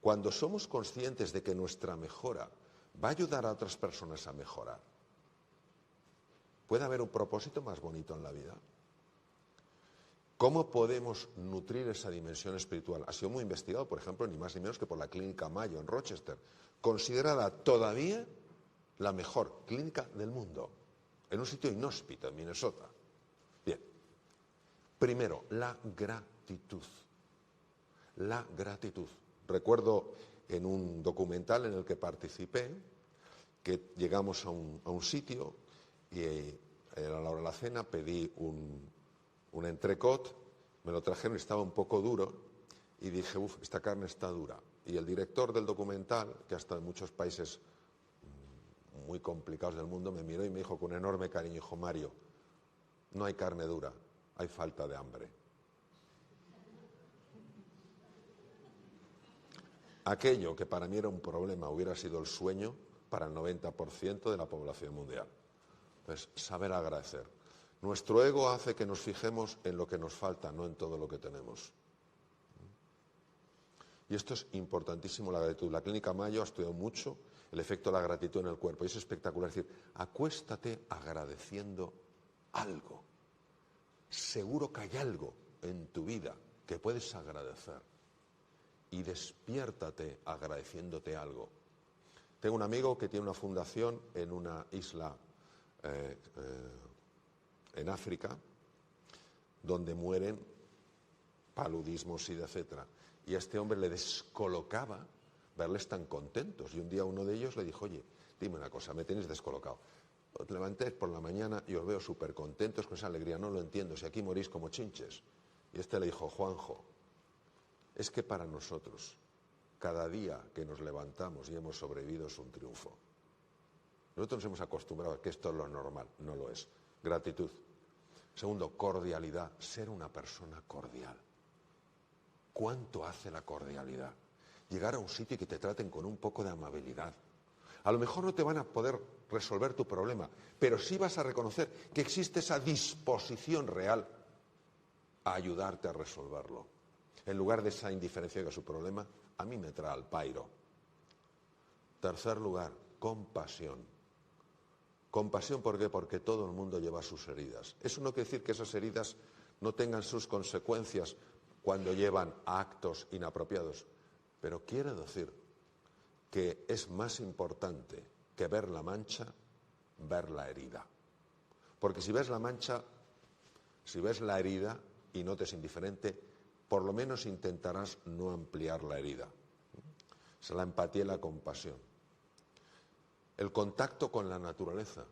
Cuando somos conscientes de que nuestra mejora va a ayudar a otras personas a mejorar, ¿puede haber un propósito más bonito en la vida? ¿Cómo podemos nutrir esa dimensión espiritual? Ha sido muy investigado, por ejemplo, ni más ni menos que por la Clínica Mayo en Rochester, considerada todavía la mejor clínica del mundo, en un sitio inhóspito, en Minnesota. Bien, primero, la gratitud. La gratitud. Recuerdo en un documental en el que participé que llegamos a un sitio y a la hora de la cena pedí un entrecot, me lo trajeron y estaba un poco duro y dije, esta carne está dura. Y el director del documental, que ha estado en muchos países muy complicados del mundo, me miró y me dijo con enorme cariño, dijo, Mario, no hay carne dura, hay falta de hambre. Aquello que para mí era un problema hubiera sido el sueño para el 90% de la población mundial. Pues saber agradecer. Nuestro ego hace que nos fijemos en lo que nos falta, no en todo lo que tenemos. Y esto es importantísimo, la gratitud. La Clínica Mayo ha estudiado mucho el efecto de la gratitud en el cuerpo. Y es espectacular. Es decir, acuéstate agradeciendo algo. Seguro que hay algo en tu vida que puedes agradecer. Y despiértate agradeciéndote algo. Tengo un amigo que tiene una fundación en una isla en África, donde mueren paludismo, sida, etcétera. Y a este hombre le descolocaba verles tan contentos. Y un día uno de ellos le dijo: oye, dime una cosa, me tenéis descolocado. Os levantéis por la mañana y os veo súper contentos con esa alegría. No lo entiendo, si aquí morís como chinches. Y este le dijo: Juanjo, es que para nosotros, cada día que nos levantamos y hemos sobrevivido es un triunfo. Nosotros nos hemos acostumbrado a que esto es lo normal, no lo es. Gratitud. Segundo, cordialidad, ser una persona cordial. ¿Cuánto hace la cordialidad? Llegar a un sitio y que te traten con un poco de amabilidad. A lo mejor no te van a poder resolver tu problema, pero sí vas a reconocer que existe esa disposición real a ayudarte a resolverlo. En lugar de esa indiferencia de su problema, a mí me trae al pairo. Tercer lugar, compasión. Compasión, ¿por qué? Porque todo el mundo lleva sus heridas. Eso no quiere decir que esas heridas no tengan sus consecuencias cuando llevan a actos inapropiados, pero quiere decir que es más importante que ver la mancha, ver la herida. Porque si ves la mancha, si ves la herida y no te es indiferente, por lo menos intentarás no ampliar la herida. Es la empatía y la compasión. El contacto con la naturaleza.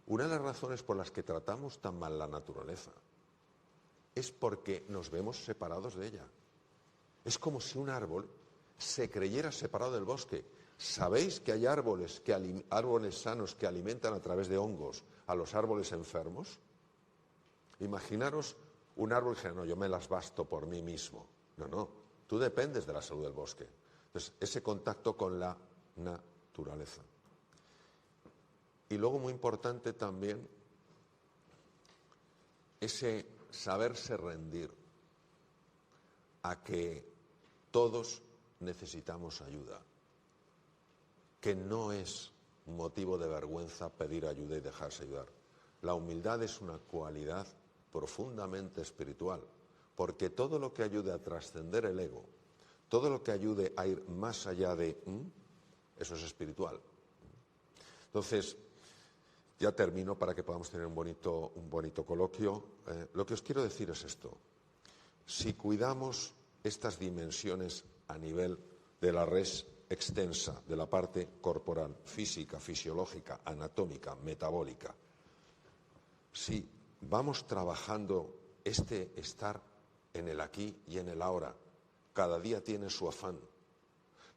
Una de las razones por las que tratamos tan mal la naturaleza es porque nos vemos separados de ella. Es como si un árbol se creyera separado del bosque. ¿Sabéis que hay árboles sanos que alimentan a través de hongos a los árboles enfermos? Imaginaros un árbol que no, yo me las basto por mí mismo. No, tú dependes de la salud del bosque. Entonces, ese contacto con la naturaleza. Y luego, muy importante también, ese saberse rendir a que todos necesitamos ayuda, que no es motivo de vergüenza pedir ayuda y dejarse ayudar. La humildad es una cualidad profundamente espiritual, porque todo lo que ayude a trascender el ego, todo lo que ayude a ir más allá de eso es espiritual. Entonces, ya termino para que podamos tener un bonito coloquio. Lo que os quiero decir es esto: si cuidamos estas dimensiones a nivel de la res extensa, de la parte corporal, física, fisiológica, anatómica, metabólica, si vamos trabajando este estar en el aquí y en el ahora, cada día tiene su afán.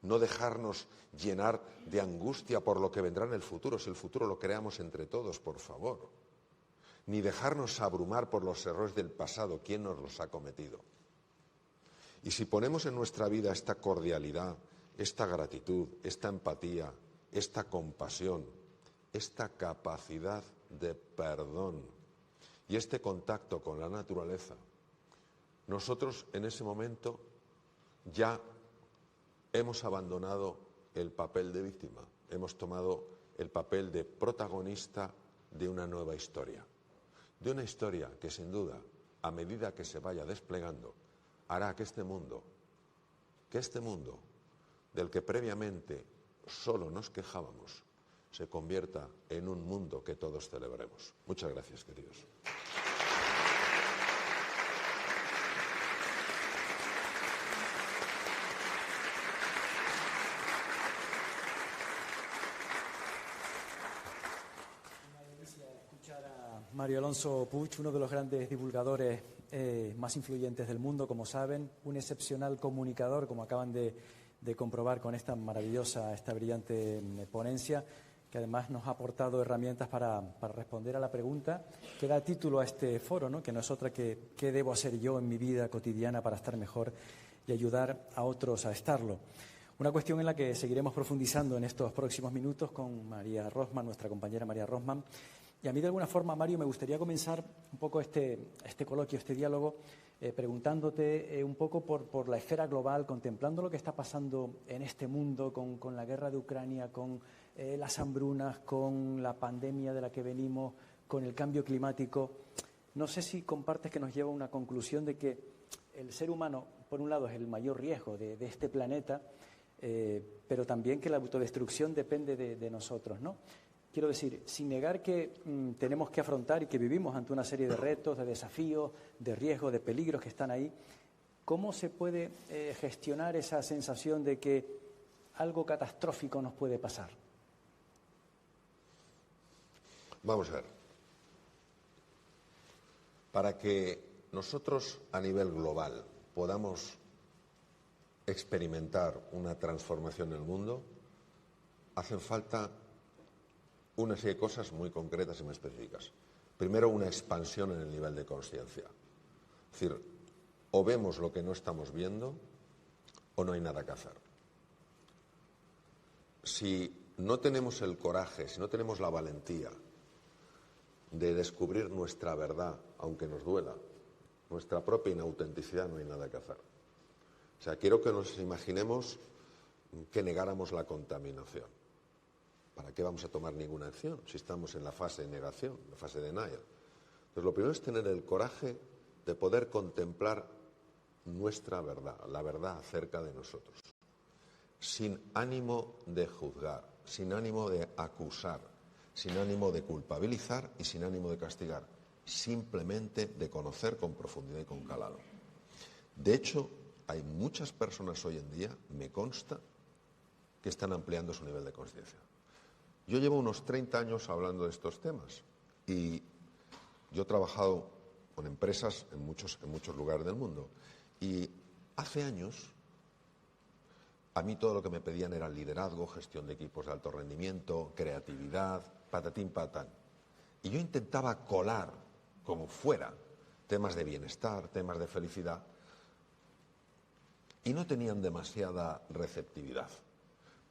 No dejarnos llenar de angustia por lo que vendrá en el futuro, si el futuro lo creamos entre todos, por favor. Ni dejarnos abrumar por los errores del pasado, ¿quién nos los ha cometido? Y si ponemos en nuestra vida esta cordialidad, esta gratitud, esta empatía, esta compasión, esta capacidad de perdón y este contacto con la naturaleza, nosotros en ese momento ya hemos abandonado el papel de víctima, hemos tomado el papel de protagonista de una nueva historia. De una historia que sin duda, a medida que se vaya desplegando, hará que este mundo del que previamente solo nos quejábamos, se convierta en un mundo que todos celebremos. Muchas gracias, queridos. Mario Alonso Puig, uno de los grandes divulgadores más influyentes del mundo, como saben, un excepcional comunicador, como acaban de comprobar con esta maravillosa, esta brillante ponencia, que además nos ha aportado herramientas para responder a la pregunta que da título a este foro, ¿no? Que no es otra que ¿qué debo hacer yo en mi vida cotidiana para estar mejor y ayudar a otros a estarlo? Una cuestión en la que seguiremos profundizando en estos próximos minutos con María Rosman, nuestra compañera María Rosman. Y a mí, de alguna forma, Mario, me gustaría comenzar un poco este coloquio, este diálogo, preguntándote un poco por la esfera global, contemplando lo que está pasando en este mundo con la guerra de Ucrania, con las hambrunas, con la pandemia de la que venimos, con el cambio climático. No sé si compartes que nos lleva a una conclusión de que el ser humano, por un lado, es el mayor riesgo de este planeta, pero también que la autodestrucción depende de nosotros, ¿no? Quiero decir, sin negar que tenemos que afrontar y que vivimos ante una serie de retos, de desafíos, de riesgos, de peligros que están ahí, ¿cómo se puede gestionar esa sensación de que algo catastrófico nos puede pasar? Vamos a ver. Para que nosotros a nivel global podamos experimentar una transformación en el mundo, hacen falta una serie de cosas muy concretas y muy específicas. Primero, una expansión en el nivel de conciencia. Es decir, o vemos lo que no estamos viendo o no hay nada que hacer. Si no tenemos el coraje, si no tenemos la valentía de descubrir nuestra verdad, aunque nos duela, nuestra propia inautenticidad, no hay nada que hacer. O sea, quiero que nos imaginemos que negáramos la contaminación. ¿Para qué vamos a tomar ninguna acción si estamos en la fase de negación, la fase de denial? Entonces, lo primero es tener el coraje de poder contemplar nuestra verdad, la verdad acerca de nosotros, sin ánimo de juzgar, sin ánimo de acusar, sin ánimo de culpabilizar y sin ánimo de castigar, simplemente de conocer con profundidad y con calado. De hecho, hay muchas personas hoy en día, me consta, que están ampliando su nivel de conciencia. Yo llevo unos 30 años hablando de estos temas y yo he trabajado con empresas en muchos lugares del mundo. Y hace años, a mí todo lo que me pedían era liderazgo, gestión de equipos de alto rendimiento, creatividad, patatín patán. Y yo intentaba colar, como fuera, temas de bienestar, temas de felicidad, y no tenían demasiada receptividad,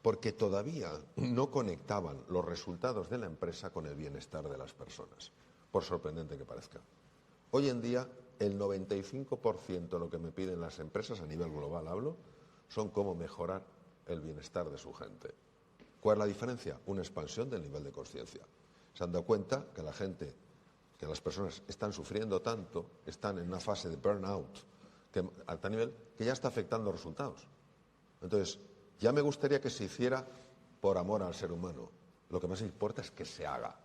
porque todavía no conectaban los resultados de la empresa con el bienestar de las personas, por sorprendente que parezca. Hoy en día, el 95% de lo que me piden las empresas, a nivel global hablo, son cómo mejorar el bienestar de su gente. ¿Cuál es la diferencia? Una expansión del nivel de conciencia. Se han dado cuenta que la gente, que las personas están sufriendo tanto, están en una fase de burnout a tal nivel que ya está afectando los resultados. Entonces, ya me gustaría que se hiciera por amor al ser humano. Lo que más importa es que se haga,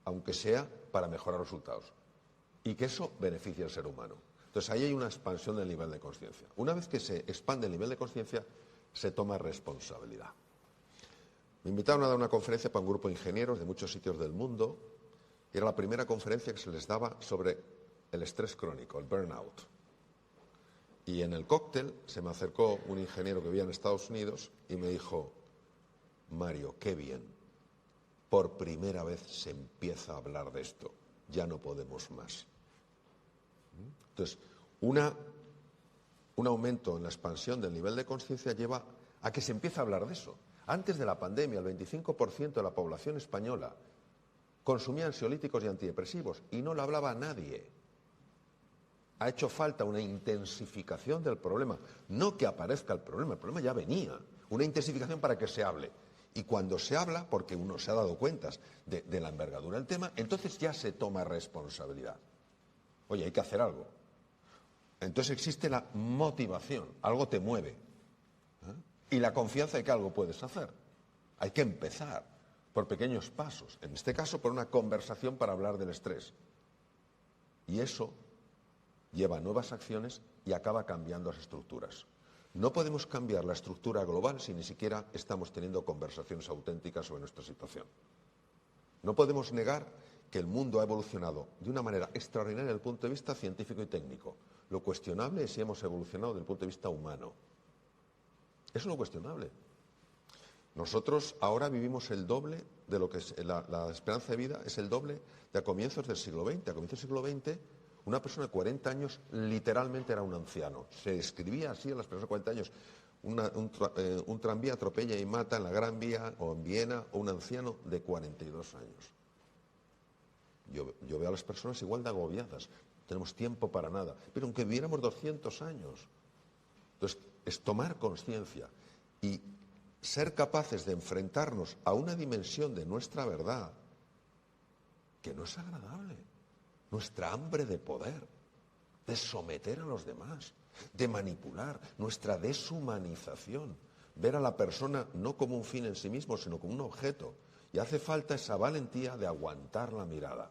aunque sea para mejorar los resultados, y que eso beneficie al ser humano. Entonces, ahí hay una expansión del nivel de conciencia. Una vez que se expande el nivel de conciencia, se toma responsabilidad. Me invitaron a dar una conferencia para un grupo de ingenieros de muchos sitios del mundo, y era la primera conferencia que se les daba sobre el estrés crónico, el burnout. Y en el cóctel se me acercó un ingeniero que vivía en Estados Unidos y me dijo: Mario, qué bien, por primera vez se empieza a hablar de esto, ya no podemos más. Entonces, un aumento en la expansión del nivel de conciencia lleva a que se empiece a hablar de eso. Antes de la pandemia, el 25% de la población española consumía ansiolíticos y antidepresivos y no lo hablaba nadie. Ha hecho falta una intensificación del problema, no que aparezca el problema ya venía, una intensificación para que se hable. Y cuando se habla, porque uno se ha dado cuentas de la envergadura del tema, entonces ya se toma responsabilidad. Oye, hay que hacer algo. Entonces existe la motivación, algo te mueve, ¿eh? Y la confianza de que algo puedes hacer. Hay que empezar por pequeños pasos, en este caso por una conversación para hablar del estrés. Y eso lleva a nuevas acciones y acaba cambiando las estructuras. No podemos cambiar la estructura global si ni siquiera estamos teniendo conversaciones auténticas sobre nuestra situación. No podemos negar que el mundo ha evolucionado de una manera extraordinaria desde el punto de vista científico y técnico. Lo cuestionable es si hemos evolucionado desde el punto de vista humano. Eso es lo cuestionable. Nosotros ahora vivimos el doble de lo que es la esperanza de vida, es el doble de a comienzos del siglo XX. A comienzos del siglo XX, una persona de 40 años literalmente era un anciano. Se describía así a las personas de 40 años. Un tranvía atropella y mata en la Gran Vía o en Viena a un anciano de 42 años. Yo veo a las personas igual de agobiadas. No tenemos tiempo para nada. Pero aunque viviéramos 200 años. Entonces, es tomar conciencia y ser capaces de enfrentarnos a una dimensión de nuestra verdad que no es agradable. Nuestra hambre de poder. de someter a los demás, de manipular, nuestra deshumanización, ver a la persona no como un fin en sí mismo, sino como un objeto. Y hace falta esa valentía de aguantar la mirada.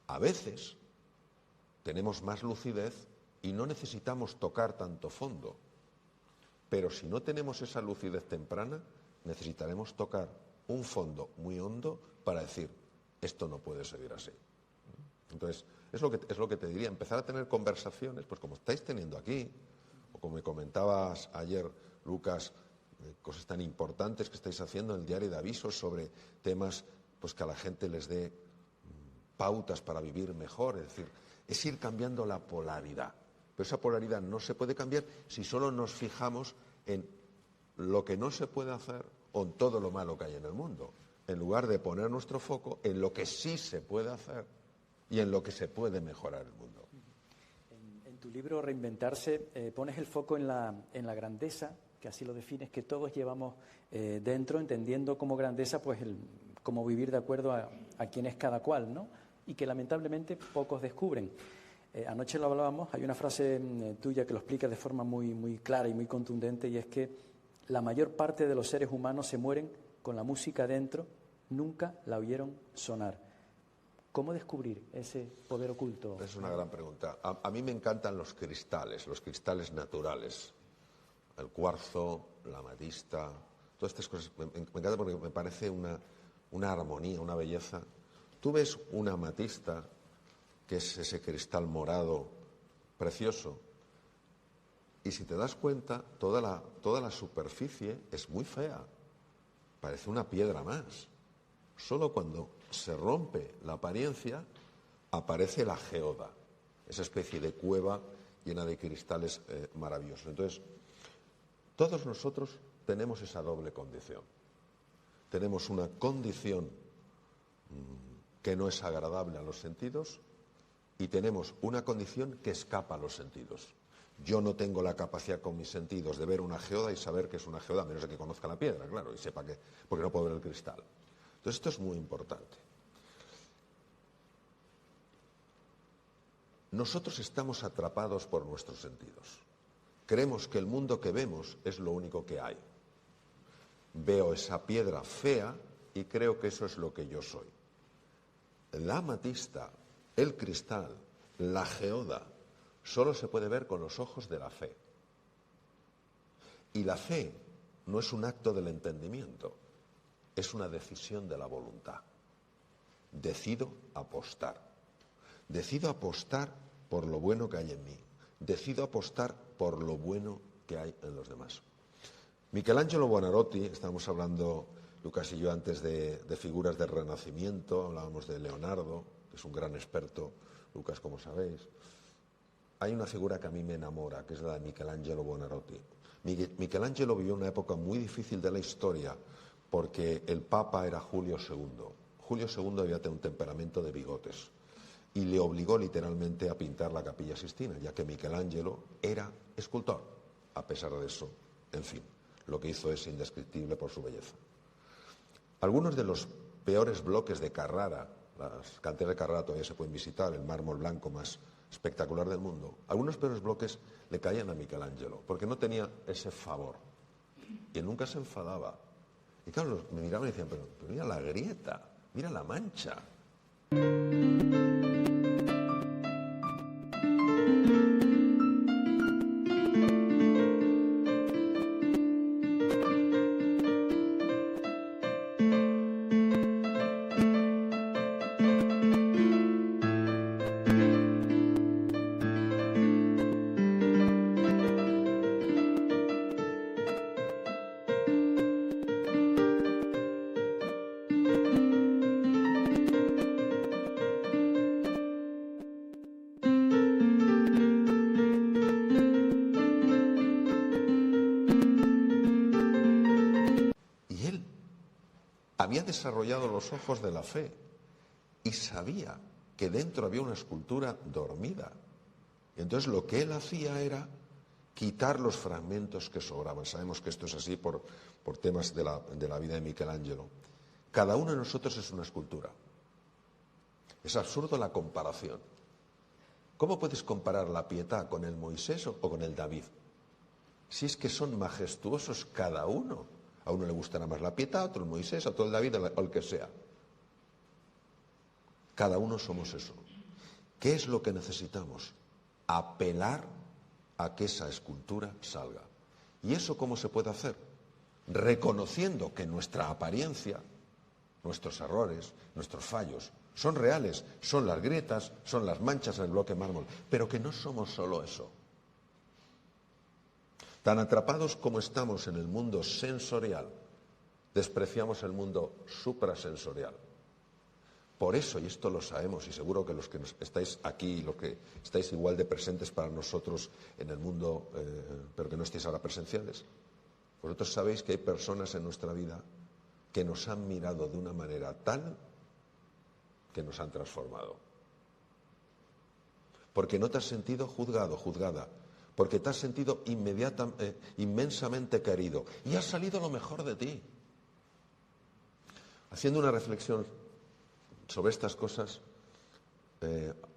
A veces tenemos más lucidez y no necesitamos tocar tanto fondo. Pero si no tenemos esa lucidez temprana, necesitaremos tocar un fondo muy hondo para decir, esto no puede seguir así. Entonces, es lo que te diría, empezar a tener conversaciones, pues como estáis teniendo aquí, o como me comentabas ayer, Lucas, cosas tan importantes que estáis haciendo en el diario de avisos sobre temas pues que a la gente les dé pautas para vivir mejor, es decir, es ir cambiando la polaridad. Pero esa polaridad no se puede cambiar si solo nos fijamos en lo que no se puede hacer o en todo lo malo que hay en el mundo, en lugar de poner nuestro foco en lo que sí se puede hacer y en lo que se puede mejorar el mundo. En tu libro Reinventarse pones el foco en la grandeza, que así lo defines, que todos llevamos dentro, entendiendo como grandeza pues cómo vivir de acuerdo a quién es cada cual, ¿no? Y que lamentablemente pocos descubren. Anoche lo hablábamos, hay una frase tuya que lo explica de forma muy, muy clara y muy contundente, y es que la mayor parte de los seres humanos se mueren con la música dentro, nunca la oyeron sonar. ¿Cómo descubrir ese poder oculto? Es una gran pregunta. A mí me encantan los cristales naturales. El cuarzo, la amatista, todas estas cosas. Me encanta porque me parece una armonía, una belleza. Tú ves una amatista, que es ese cristal morado precioso, y si te das cuenta, toda la superficie es muy fea, parece una piedra más. Solo cuando se rompe la apariencia aparece la geoda, esa especie de cueva llena de cristales maravillosos. Entonces, todos nosotros tenemos esa doble condición. Tenemos una condición que no es agradable a los sentidos, y tenemos una condición que escapa a los sentidos. Yo no tengo la capacidad con mis sentidos de ver una geoda y saber que es una geoda, a menos de que conozca la piedra, claro, y sepa que, porque no puedo ver el cristal. Entonces esto es muy importante. Nosotros estamos atrapados por nuestros sentidos. Creemos que el mundo que vemos es lo único que hay. Veo esa piedra fea y creo que eso es lo que yo soy. La amatista, el cristal, la geoda, solo se puede ver con los ojos de la fe. Y la fe no es un acto del entendimiento, es una decisión de la voluntad. Decido apostar. Decido apostar por lo bueno que hay en mí. Decido apostar por lo bueno que hay en los demás. Michelangelo Buonarroti, estábamos hablando, Lucas y yo, antes de figuras del Renacimiento, hablábamos de Leonardo, que es un gran experto, Lucas, como sabéis. Hay una figura que a mí me enamora, que es la de Michelangelo Buonarroti. Michelangelo vivió una época muy difícil de la historia, porque el Papa era Julio II. Julio II había tenido un temperamento de bigotes y le obligó literalmente a pintar la Capilla Sixtina, ya que Michelangelo era escultor. A pesar de eso, en fin, lo que hizo es indescriptible por su belleza. Algunos de los peores bloques de Carrara, las canteras de Carrara todavía se pueden visitar, el mármol blanco más espectacular del mundo, algunos peores bloques le caían a Michelangelo, porque no tenía ese favor, y él nunca se enfadaba. Y claro, me miraban y decían, pero mira la grieta, mira la mancha. Había desarrollado los ojos de la fe y sabía que dentro había una escultura dormida. Entonces lo que él hacía era quitar los fragmentos que sobraban. Sabemos que esto es así por temas de la vida de Michelangelo. Cada uno de nosotros es una escultura. Es absurdo la comparación. ¿Cómo puedes comparar la Pietà con el Moisés o con el David? Si es que son majestuosos cada uno. A uno le gustará más la Pietà, a otro el Moisés, a otro el David, o el que sea. Cada uno somos eso. ¿Qué es lo que necesitamos? Apelar a que esa escultura salga. ¿Y eso cómo se puede hacer? Reconociendo que nuestra apariencia, nuestros errores, nuestros fallos, son reales, son las grietas, son las manchas en el bloque mármol, pero que no somos solo eso. Tan atrapados como estamos en el mundo sensorial, despreciamos el mundo suprasensorial. Por eso, y esto lo sabemos, y seguro que los que estáis aquí, los que estáis igual de presentes para nosotros en el mundo, pero que no estéis ahora presenciales, vosotros sabéis que hay personas en nuestra vida que nos han mirado de una manera tal que nos han transformado. Porque no te has sentido juzgado, juzgada, porque te has sentido inmensamente querido y has salido lo mejor de ti. Haciendo una reflexión sobre estas cosas,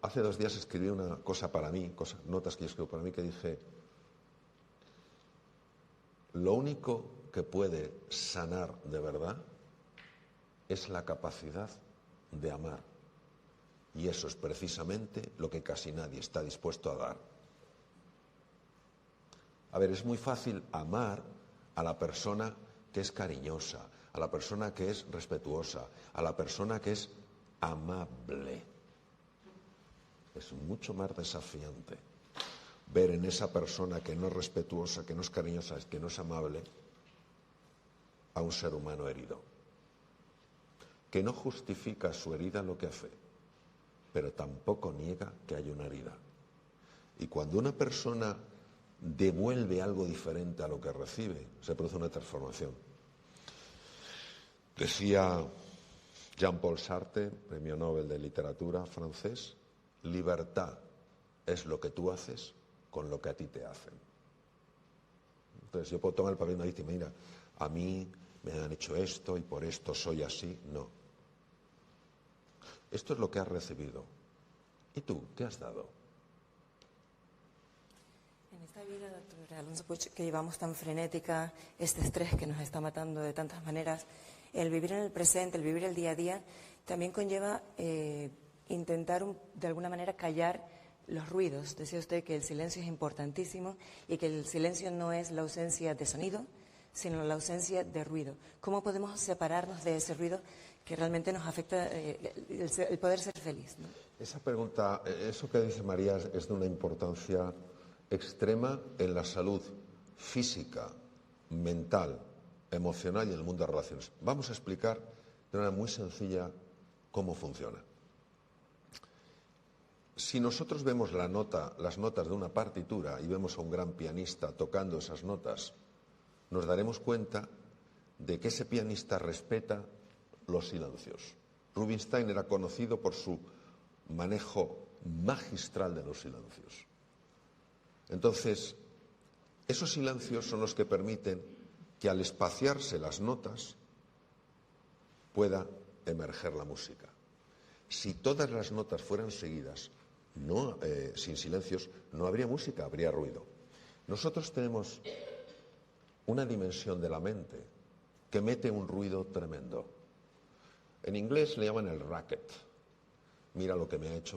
hace 2 días escribí una cosa para mí, notas que yo escribo para mí, que dije: lo único que puede sanar de verdad es la capacidad de amar. Y eso es precisamente lo que casi nadie está dispuesto a dar. A ver, es muy fácil amar a la persona que es cariñosa, a la persona que es respetuosa, a la persona que es amable. Es mucho más desafiante ver en esa persona que no es respetuosa, que no es cariñosa, que no es amable, a un ser humano herido, que no justifica su herida lo que hace, pero tampoco niega que hay una herida. Y cuando una persona devuelve algo diferente a lo que recibe, se produce una transformación. Decía Jean-Paul Sartre, premio Nobel de Literatura francés: libertad es lo que tú haces con lo que a ti te hacen. Entonces yo puedo tomar el papel de una víctima: mira, a mí me han hecho esto y por esto soy así. No. Esto es lo que has recibido. ¿Y tú qué has dado? En esta vida, doctor Alonso Puig, que llevamos tan frenética, este estrés que nos está matando de tantas maneras, el vivir en el presente, el vivir el día a día, también conlleva intentar de alguna manera callar los ruidos. Decía usted que el silencio es importantísimo y que el silencio no es la ausencia de sonido, sino la ausencia de ruido. ¿Cómo podemos separarnos de ese ruido que realmente nos afecta el poder ser feliz, ¿no? Esa pregunta, eso que dice María, es de una importancia extrema en la salud física, mental, emocional y en el mundo de relaciones. Vamos a explicar de una manera muy sencilla cómo funciona. Si nosotros vemos las notas de una partitura y vemos a un gran pianista tocando esas notas, nos daremos cuenta de que ese pianista respeta los silencios. Rubinstein era conocido por su manejo magistral de los silencios. Entonces, esos silencios son los que permiten que al espaciarse las notas pueda emerger la música. Si todas las notas fueran seguidas, sin silencios, no habría música, habría ruido. Nosotros tenemos una dimensión de la mente que mete un ruido tremendo. En inglés le llaman el racket. Mira lo que me ha hecho,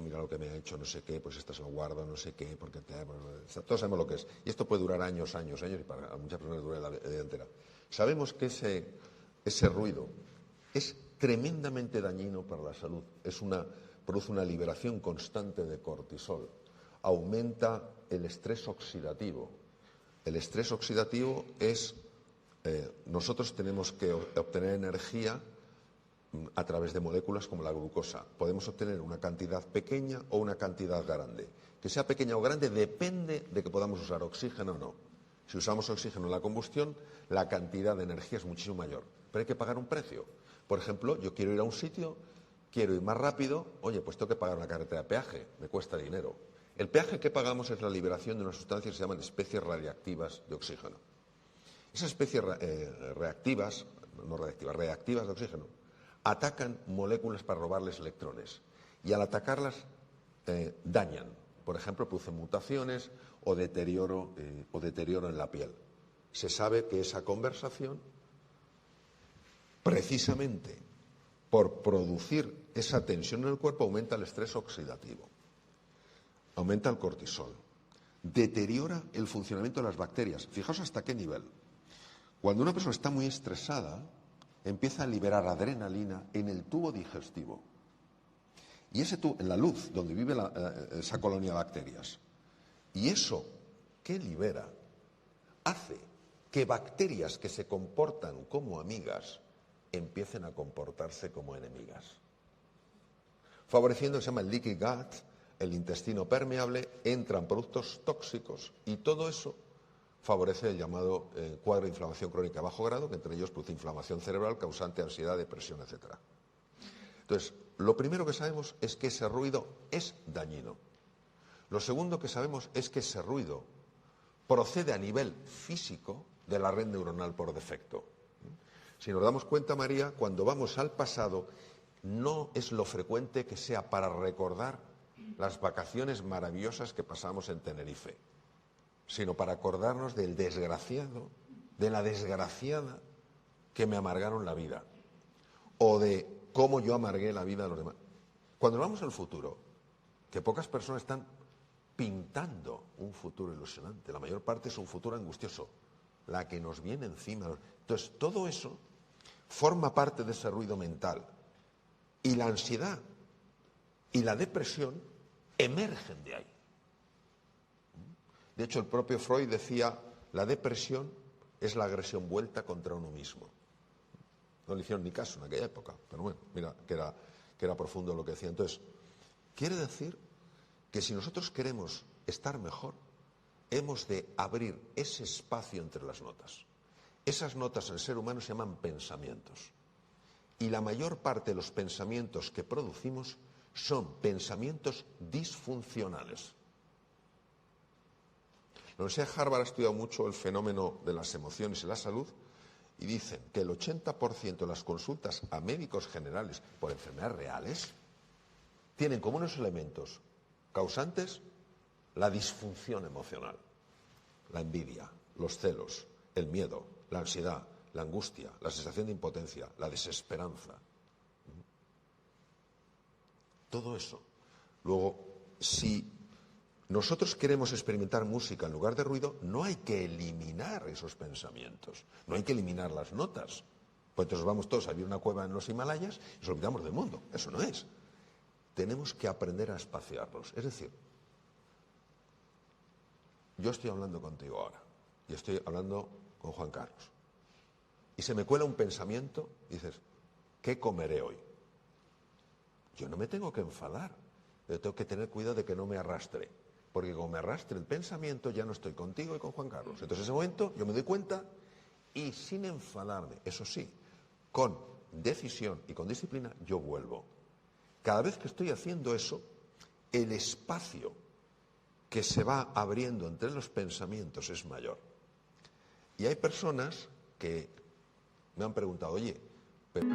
no sé qué, pues esto se lo guardo, no sé qué, porque todos sabemos lo que es. Y esto puede durar años, y para muchas personas dura la vida entera. Sabemos que ese ruido es tremendamente dañino para la salud. Produce una liberación constante de cortisol. Aumenta el estrés oxidativo. El estrés oxidativo es, nosotros tenemos que obtener energía a través de moléculas como la glucosa. Podemos obtener una cantidad pequeña o una cantidad grande. Que sea pequeña o grande depende de que podamos usar oxígeno o no. Si usamos oxígeno en la combustión, la cantidad de energía es muchísimo mayor. Pero hay que pagar un precio. Por ejemplo, yo quiero ir a un sitio, quiero ir más rápido, oye, pues tengo que pagar una carretera de peaje, me cuesta dinero. El peaje que pagamos es la liberación de unas sustancias que se llaman especies radiactivas de oxígeno. Esas especies reactivas de oxígeno, atacan moléculas para robarles electrones y al atacarlas dañan. Por ejemplo, produce mutaciones o deterioro en la piel. Se sabe que esa conversación, precisamente por producir esa tensión en el cuerpo, aumenta el estrés oxidativo, aumenta el cortisol, deteriora el funcionamiento de las bacterias. Fijaos hasta qué nivel. Cuando una persona está muy estresada, empieza a liberar adrenalina en el tubo digestivo. Y ese tubo, en la luz, donde vive esa colonia de bacterias. Y eso que libera hace que bacterias que se comportan como amigas empiecen a comportarse como enemigas, favoreciendo lo que se llama el leaky gut, el intestino permeable, entran productos tóxicos y todo eso favorece el llamado cuadro de inflamación crónica de bajo grado, que entre ellos produce inflamación cerebral causante ansiedad, depresión, etc. Entonces, lo primero que sabemos es que ese ruido es dañino. Lo segundo que sabemos es que ese ruido procede a nivel físico de la red neuronal por defecto. Si nos damos cuenta, María, cuando vamos al pasado, no es lo frecuente que sea para recordar las vacaciones maravillosas que pasamos en Tenerife, sino para acordarnos del desgraciado, de la desgraciada que me amargaron la vida, o de cómo yo amargué la vida de los demás. Cuando vamos al futuro, que pocas personas están pintando un futuro ilusionante, la mayor parte es un futuro angustioso, la que nos viene encima. Entonces, todo eso forma parte de ese ruido mental. Y la ansiedad y la depresión emergen de ahí. De hecho, el propio Freud decía, la depresión es la agresión vuelta contra uno mismo. No le hicieron ni caso en aquella época, pero bueno, mira que era profundo lo que decía. Entonces, quiere decir que si nosotros queremos estar mejor, hemos de abrir ese espacio entre las notas. Esas notas en el ser humano se llaman pensamientos. Y la mayor parte de los pensamientos que producimos son pensamientos disfuncionales. La Universidad de Harvard ha estudiado mucho el fenómeno de las emociones y la salud y dicen que el 80% de las consultas a médicos generales por enfermedades reales tienen como unos elementos causantes la disfunción emocional, la envidia, los celos, el miedo, la ansiedad, la angustia, la sensación de impotencia, la desesperanza. Todo eso. Luego, si nosotros queremos experimentar música en lugar de ruido, no hay que eliminar esos pensamientos, no hay que eliminar las notas. Pues entonces vamos todos a vivir una cueva en los Himalayas y nos olvidamos del mundo. Eso no es. Tenemos que aprender a espaciarlos. Es decir, yo estoy hablando contigo ahora y estoy hablando con Juan Carlos. Y se me cuela un pensamiento y dices, ¿qué comeré hoy? Yo no me tengo que enfadar. Yo tengo que tener cuidado de que no me arrastre. Porque como me arrastre el pensamiento, ya no estoy contigo y con Juan Carlos. Entonces, en ese momento, yo me doy cuenta y sin enfadarme, eso sí, con decisión y con disciplina, yo vuelvo. Cada vez que estoy haciendo eso, el espacio que se va abriendo entre los pensamientos es mayor. Y hay personas que me han preguntado, oye, pero...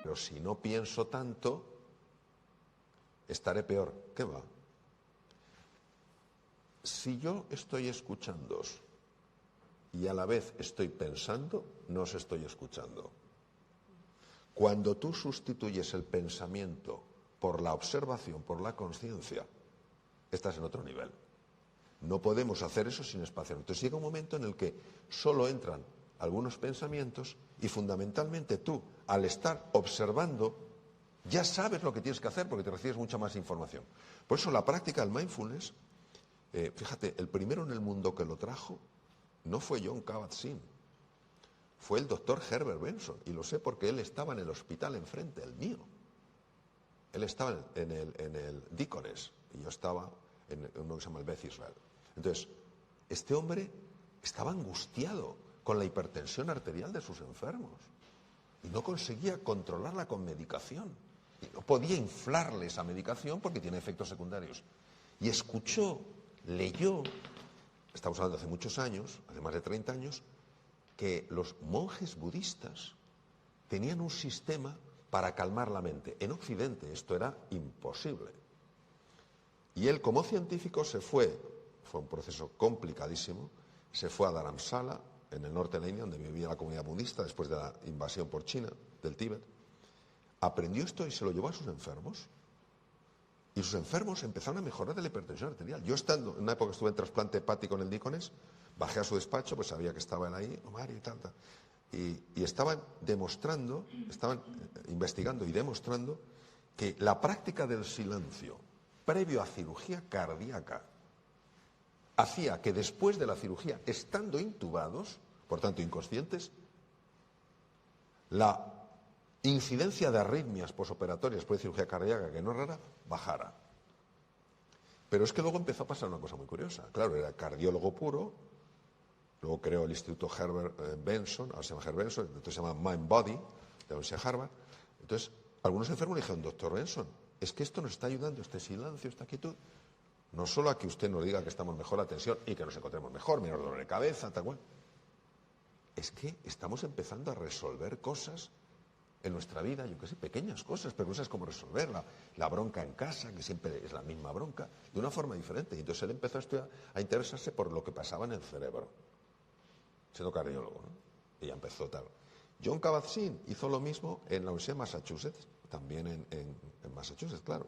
Pero si no pienso tanto, estaré peor. ¿Qué va? Si yo estoy escuchándoos y a la vez estoy pensando, no os estoy escuchando. Cuando tú sustituyes el pensamiento por la observación, por la conciencia, estás en otro nivel. No podemos hacer eso sin espacio. Entonces llega un momento en el que solo entran algunos pensamientos y fundamentalmente tú, al estar observando, ya sabes lo que tienes que hacer porque te recibes mucha más información. Por eso la práctica del mindfulness, fíjate, el primero en el mundo que lo trajo no fue Jon Kabat-Zinn, fue el doctor Herbert Benson, y lo sé porque él estaba en el hospital enfrente, el mío. Él estaba en el Deaconess y yo estaba en uno que se llama el Beth Israel. Entonces, este hombre estaba angustiado con la hipertensión arterial de sus enfermos y no conseguía controlarla con medicación. Y no podía inflarle esa medicación porque tiene efectos secundarios. Y escuchó, leyó, estamos hablando de hace muchos años, hace más de 30 años, que los monjes budistas tenían un sistema para calmar la mente. En Occidente esto era imposible. Y él, como científico, fue un proceso complicadísimo, se fue a Dharamsala, en el norte de la India, donde vivía la comunidad budista después de la invasión por China, del Tíbet. Aprendió esto y se lo llevó a sus enfermos. Y sus enfermos empezaron a mejorar de la hipertensión arterial. Yo estando, en una época estuve en trasplante hepático en el Deaconess, bajé a su despacho, pues sabía que estaba él ahí, Mario y tal. Y estaban demostrando, estaban investigando y demostrando que la práctica del silencio previo a cirugía cardíaca hacía que después de la cirugía, estando intubados, por tanto inconscientes, la incidencia de arritmias posoperatorias por cirugía cardíaca, que no es rara, bajara. Pero es que luego empezó a pasar una cosa muy curiosa. Claro, era cardiólogo puro, luego creó el Instituto Herbert Benson, ahora se llama Herbert Benson, entonces se llama Mind Body, de la Universidad de Harvard. Entonces, algunos enfermos le dijeron, doctor Benson, es que esto nos está ayudando, este silencio, esta quietud, no solo a que usted nos diga que estamos mejor la tensión y que nos encontremos mejor, menos dolor de cabeza, tal cual. Es que estamos empezando a resolver cosas en nuestra vida, yo qué sé, pequeñas cosas, pero cosas como resolverla, la bronca en casa, que siempre es la misma bronca, de una forma diferente. Y entonces él empezó a interesarse por lo que pasaba en el cerebro, siendo cardiólogo, ¿no? Y ya empezó tal. John Kabat-Zinn hizo lo mismo en la Universidad de Massachusetts, también en Massachusetts, claro.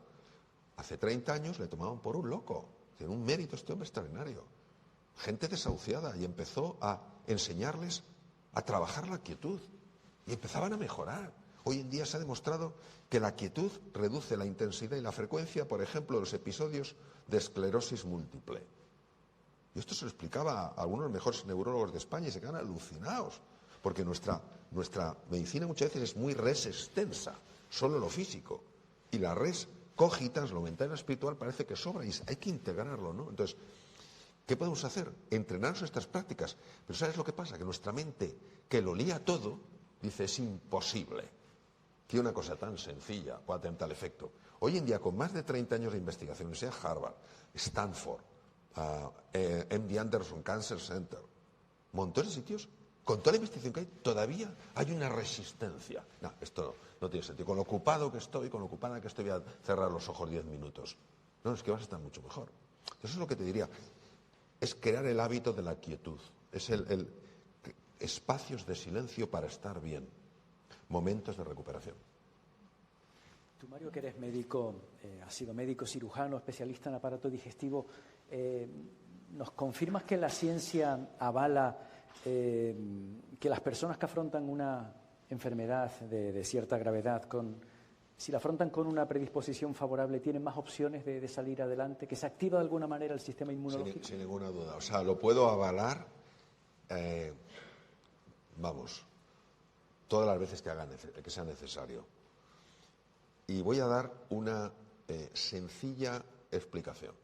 Hace 30 años le tomaban por un loco, tiene un mérito este hombre extraordinario. Gente desahuciada, y empezó a enseñarles a trabajar la quietud, y empezaban a mejorar. Hoy en día se ha demostrado que la quietud reduce la intensidad y la frecuencia, por ejemplo, de los episodios de esclerosis múltiple. Y esto se lo explicaba a algunos de los mejores neurólogos de España y se quedan alucinados, porque nuestra medicina muchas veces es muy res extensa, solo lo físico, y la res cogitans, lo mental y lo espiritual, parece que sobra y hay que integrarlo, ¿no? Entonces, ¿qué podemos hacer? Entrenarnos estas prácticas. Pero ¿sabes lo que pasa? Que nuestra mente, que lo lía todo, dice, es imposible que una cosa tan sencilla pueda tener tal efecto. Hoy en día, con más de 30 años de investigación, sea Harvard, Stanford, MD Anderson Cancer Center, montones de sitios, con toda la investigación que hay, todavía hay una resistencia. No, esto no tiene sentido. Con lo ocupado que estoy, con lo ocupada que estoy, voy a cerrar los ojos 10 minutos. No, es que vas a estar mucho mejor. Eso es lo que te diría. Es crear el hábito de la quietud. Es el espacios de silencio para estar bien. Momentos de recuperación. Tú, Mario, que eres médico, has sido médico cirujano, especialista en aparato digestivo, ¿nos confirmas que la ciencia avala que las personas que afrontan una enfermedad de cierta gravedad, si la afrontan con una predisposición favorable, tienen más opciones de salir adelante, que se activa de alguna manera el sistema inmunológico? Sin ninguna duda. O sea, lo puedo avalar, todas las veces que sea necesario. Y voy a dar una sencilla explicación.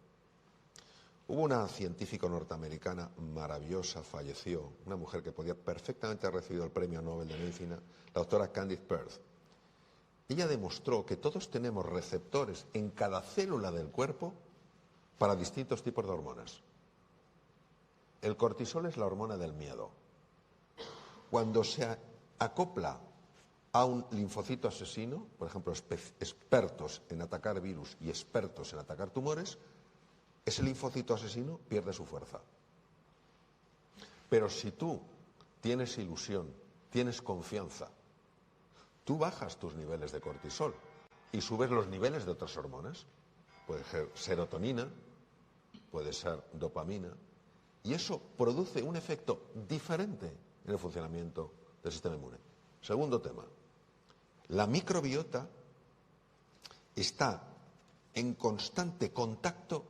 Hubo una científica norteamericana maravillosa, falleció, una mujer que podía perfectamente haber recibido el premio Nobel de Medicina, la doctora Candice Perth. Ella demostró que todos tenemos receptores en cada célula del cuerpo para distintos tipos de hormonas. El cortisol es la hormona del miedo. Cuando se acopla a un linfocito asesino, por ejemplo, expertos en atacar virus y expertos en atacar tumores, ese linfocito asesino pierde su fuerza. Pero si tú tienes ilusión, tienes confianza, tú bajas tus niveles de cortisol y subes los niveles de otras hormonas. Puede ser serotonina, puede ser dopamina, y eso produce un efecto diferente en el funcionamiento del sistema inmune. Segundo tema, la microbiota está en constante contacto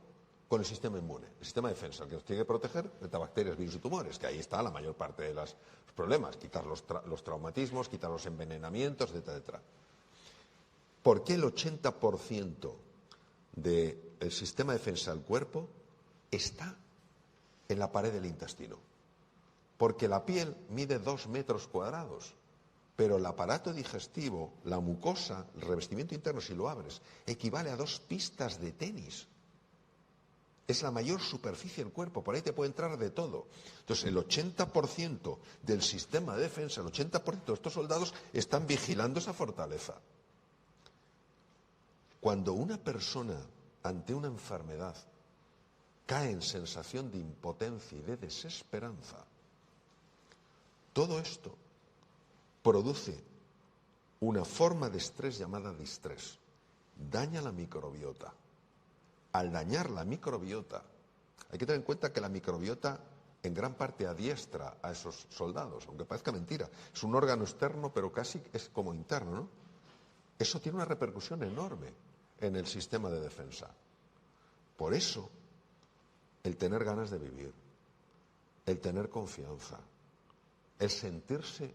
con el sistema inmune, el sistema de defensa, el que nos tiene que proteger de bacterias, virus y tumores, que ahí está la mayor parte de los problemas, quitar los traumatismos, quitar los envenenamientos, etcétera, etcétera. ¿Por qué el 80% del sistema de defensa del cuerpo está en la pared del intestino? Porque la piel mide 2 metros cuadrados, pero el aparato digestivo, la mucosa, el revestimiento interno, si lo abres, equivale a 2 pistas de tenis. Es la mayor superficie del cuerpo, por ahí te puede entrar de todo. Entonces, el 80% del sistema de defensa, el 80% de estos soldados están vigilando esa fortaleza. Cuando una persona, ante una enfermedad, cae en sensación de impotencia y de desesperanza, todo esto produce una forma de estrés llamada distrés. Daña la microbiota. Al dañar la microbiota, hay que tener en cuenta que la microbiota en gran parte adiestra a esos soldados, aunque parezca mentira. Es un órgano externo, pero casi es como interno, ¿no? Eso tiene una repercusión enorme en el sistema de defensa. Por eso, el tener ganas de vivir, el tener confianza, el sentirse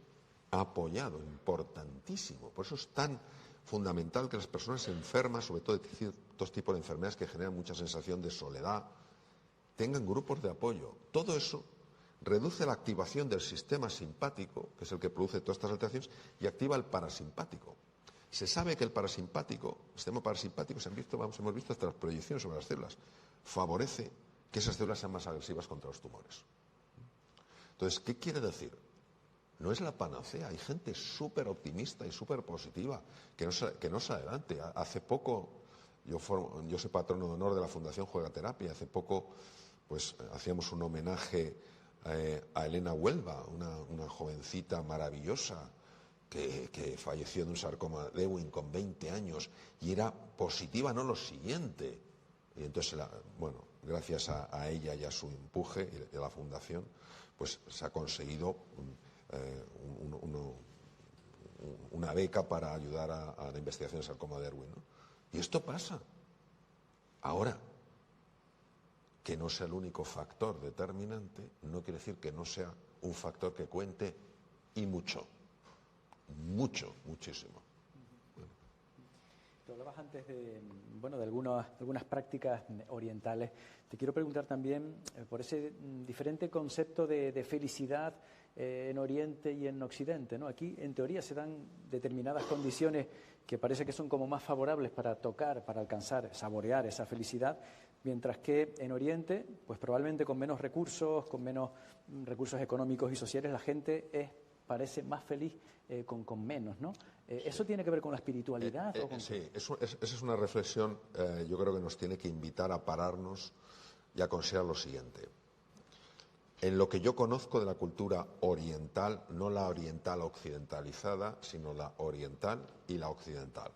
apoyado, importantísimo. Por eso es tan fundamental que las personas enfermas, sobre todo de ciertos tipos de enfermedades que generan mucha sensación de soledad, tengan grupos de apoyo. Todo eso reduce la activación del sistema simpático, que es el que produce todas estas alteraciones, y activa el parasimpático. Se sabe que el parasimpático, el sistema parasimpático, hemos visto hasta las proyecciones sobre las células, favorece que esas células sean más agresivas contra los tumores. Entonces, ¿qué quiere decir? No es la panacea. Hay gente súper optimista y súper positiva que no se adelante. Hace poco, yo soy patrono de honor de la Fundación Juegaterapia. Hace poco, pues, hacíamos un homenaje a Elena Huelva, una jovencita maravillosa que falleció de un sarcoma de Ewing con 20 años y era positiva, no lo siguiente. Y entonces, bueno, gracias a ella y a su empuje y a la Fundación, pues se ha conseguido una beca para ayudar a la investigación del sarcoma de Ewing, ¿no? Y esto pasa. Ahora, que no sea el único factor determinante, no quiere decir que no sea un factor que cuente, y mucho, muchísimo. Tú hablabas antes de algunas prácticas orientales. Te quiero preguntar también por ese diferente concepto de felicidad en Oriente y en Occidente, ¿no? Aquí, en teoría, se dan determinadas condiciones que parece que son como más favorables para tocar, para alcanzar, saborear esa felicidad, mientras que en Oriente, pues probablemente con menos recursos económicos y sociales, la gente parece más feliz con menos, ¿no? ¿Eso tiene que ver con la espiritualidad? Sí, esa es una reflexión, yo creo que nos tiene que invitar a pararnos y a considerar lo siguiente. En lo que yo conozco de la cultura oriental, no la oriental occidentalizada, sino la oriental y la occidental.